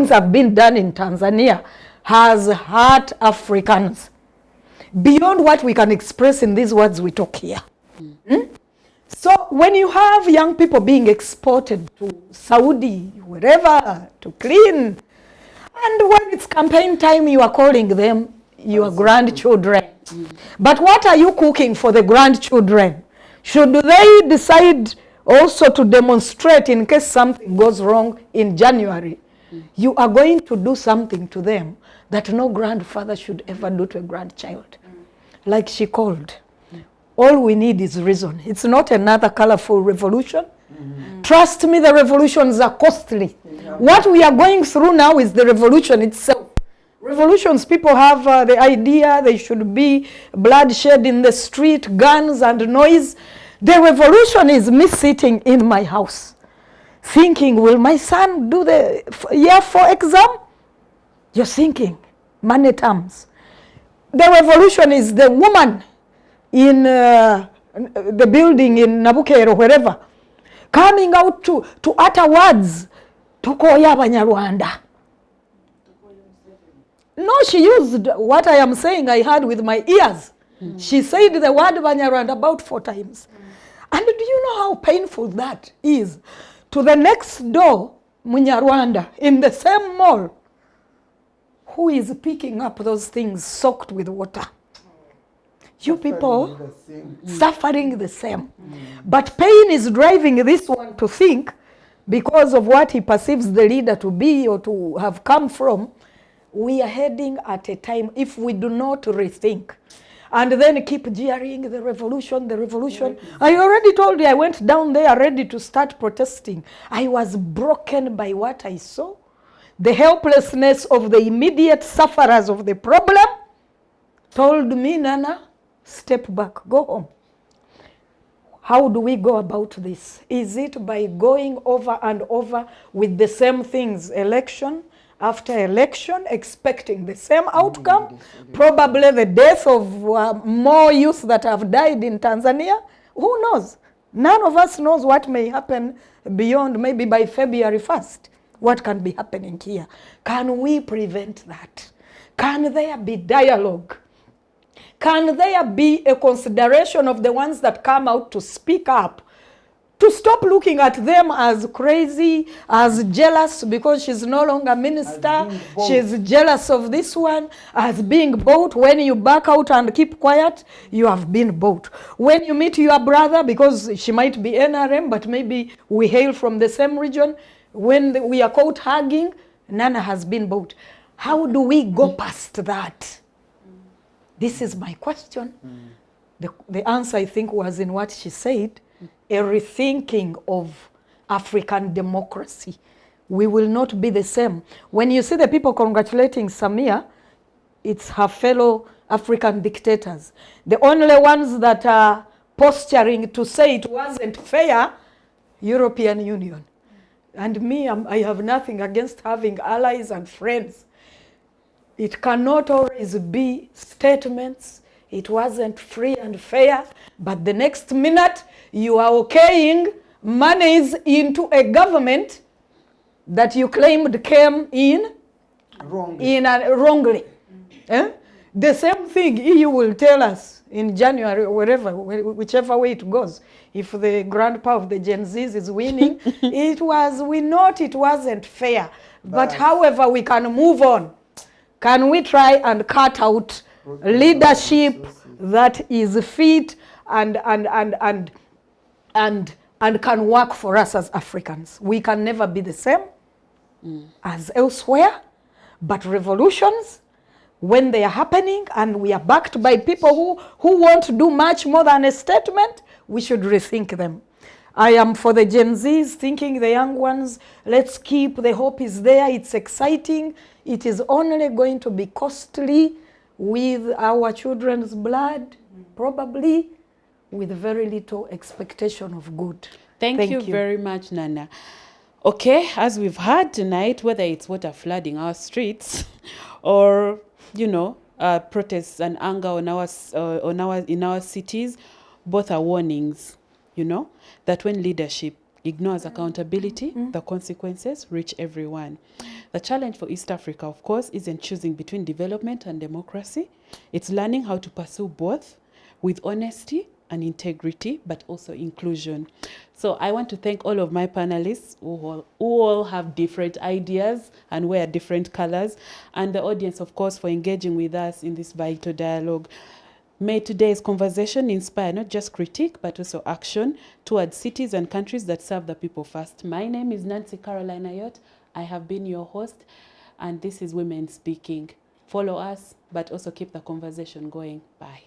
have been done in Tanzania has hurt Africans beyond what we can express in these words we talk here. So when you have young people being exported to Saudi, wherever, to clean, and when it's campaign time, you are calling them your grandchildren. But what are you cooking for the grandchildren? Should they decide also to demonstrate in case something goes wrong in January, you are going to do something to them that no grandfather should ever do to a grandchild. Like she called. All we need is reason. It's not another colorful revolution. Trust me, the revolutions are costly. What we are going through now is the revolution itself. Revolutions, people have the idea they should be bloodshed in the street, guns and noise. The revolution is me sitting in my house thinking, will my son do the year 4 exam? You're thinking, money terms. The revolution is the woman in the building in Nabuke or wherever, coming out to utter words, Tokoya Banyarwanda. No, she used what I am saying I heard with my ears. She said the word Banyarwanda about 4 times. And do you know how painful that is? To the next door, Munyarwanda, in the same mall, who is picking up those things soaked with water? You people suffering the same. But pain is driving this one to think, because of what he perceives the leader to be or to have come from, we are heading at a time, if we do not rethink, and then keep jeering the revolution, the revolution. I already told you, I went down there ready to start protesting. I was broken by what I saw. The helplessness of the immediate sufferers of the problem told me, Nana, step back, go home. How do we go about this? Is it by going over and over with the same things, election after election, expecting the same outcome? Probably the death of more youth that have died in Tanzania. Who knows? None of us knows what may happen beyond maybe by February 1st. What can be happening here? Can we prevent that? Can there be dialogue? Can there be a consideration of the ones that come out to speak up? To stop looking at them as crazy, as jealous because she's no longer minister. She's jealous of this one, as being bought. When you back out and keep quiet, you have been bought. When you meet your brother, because she might be NRM, but maybe we hail from the same region, when we are caught hugging, Nana has been bought. How do we go past that? This is my question. The answer, I think, was in what she said, a rethinking of African democracy. We will not be the same. When you see the people congratulating Samia, it's her fellow African dictators. The only ones that are posturing to say it wasn't fair, European Union. And me, I have nothing against having allies and friends. It cannot always be statements. It wasn't free and fair, but the next minute you are okaying monies into a government that you claimed came in wrongly. The same thing EU will tell us in January or wherever, whichever way it goes. If the grandpa of the Gen Zs is winning, we know it wasn't fair. But however, we can move on. Can we try and cut out leadership that is fit and can work for us as Africans? We can never be the same as elsewhere, but revolutions, when they are happening and we are backed by people who want to do much more than a statement, we should rethink them. I am for the Gen Zs, thinking the young ones, let's keep, the hope is there, it's exciting. It is only going to be costly with our children's blood, probably with very little expectation of good. Thank you very much, Nana. Okay, as we've heard tonight, whether it's water flooding our streets or, you know, protests and anger in our cities, both are warnings, you know, that when leadership ignores accountability, the consequences reach everyone. The challenge for East Africa, of course, isn't choosing between development and democracy. It's learning how to pursue both with honesty and integrity, but also inclusion. So I want to thank all of my panelists who all have different ideas and wear different colors, and the audience, of course, for engaging with us in this vital dialogue. May today's conversation inspire not just critique, but also action towards cities and countries that serve the people first. My name is Nancy Caroline Ayot. I have been your host, and this is Women Speaking. Follow us, but also keep the conversation going. Bye.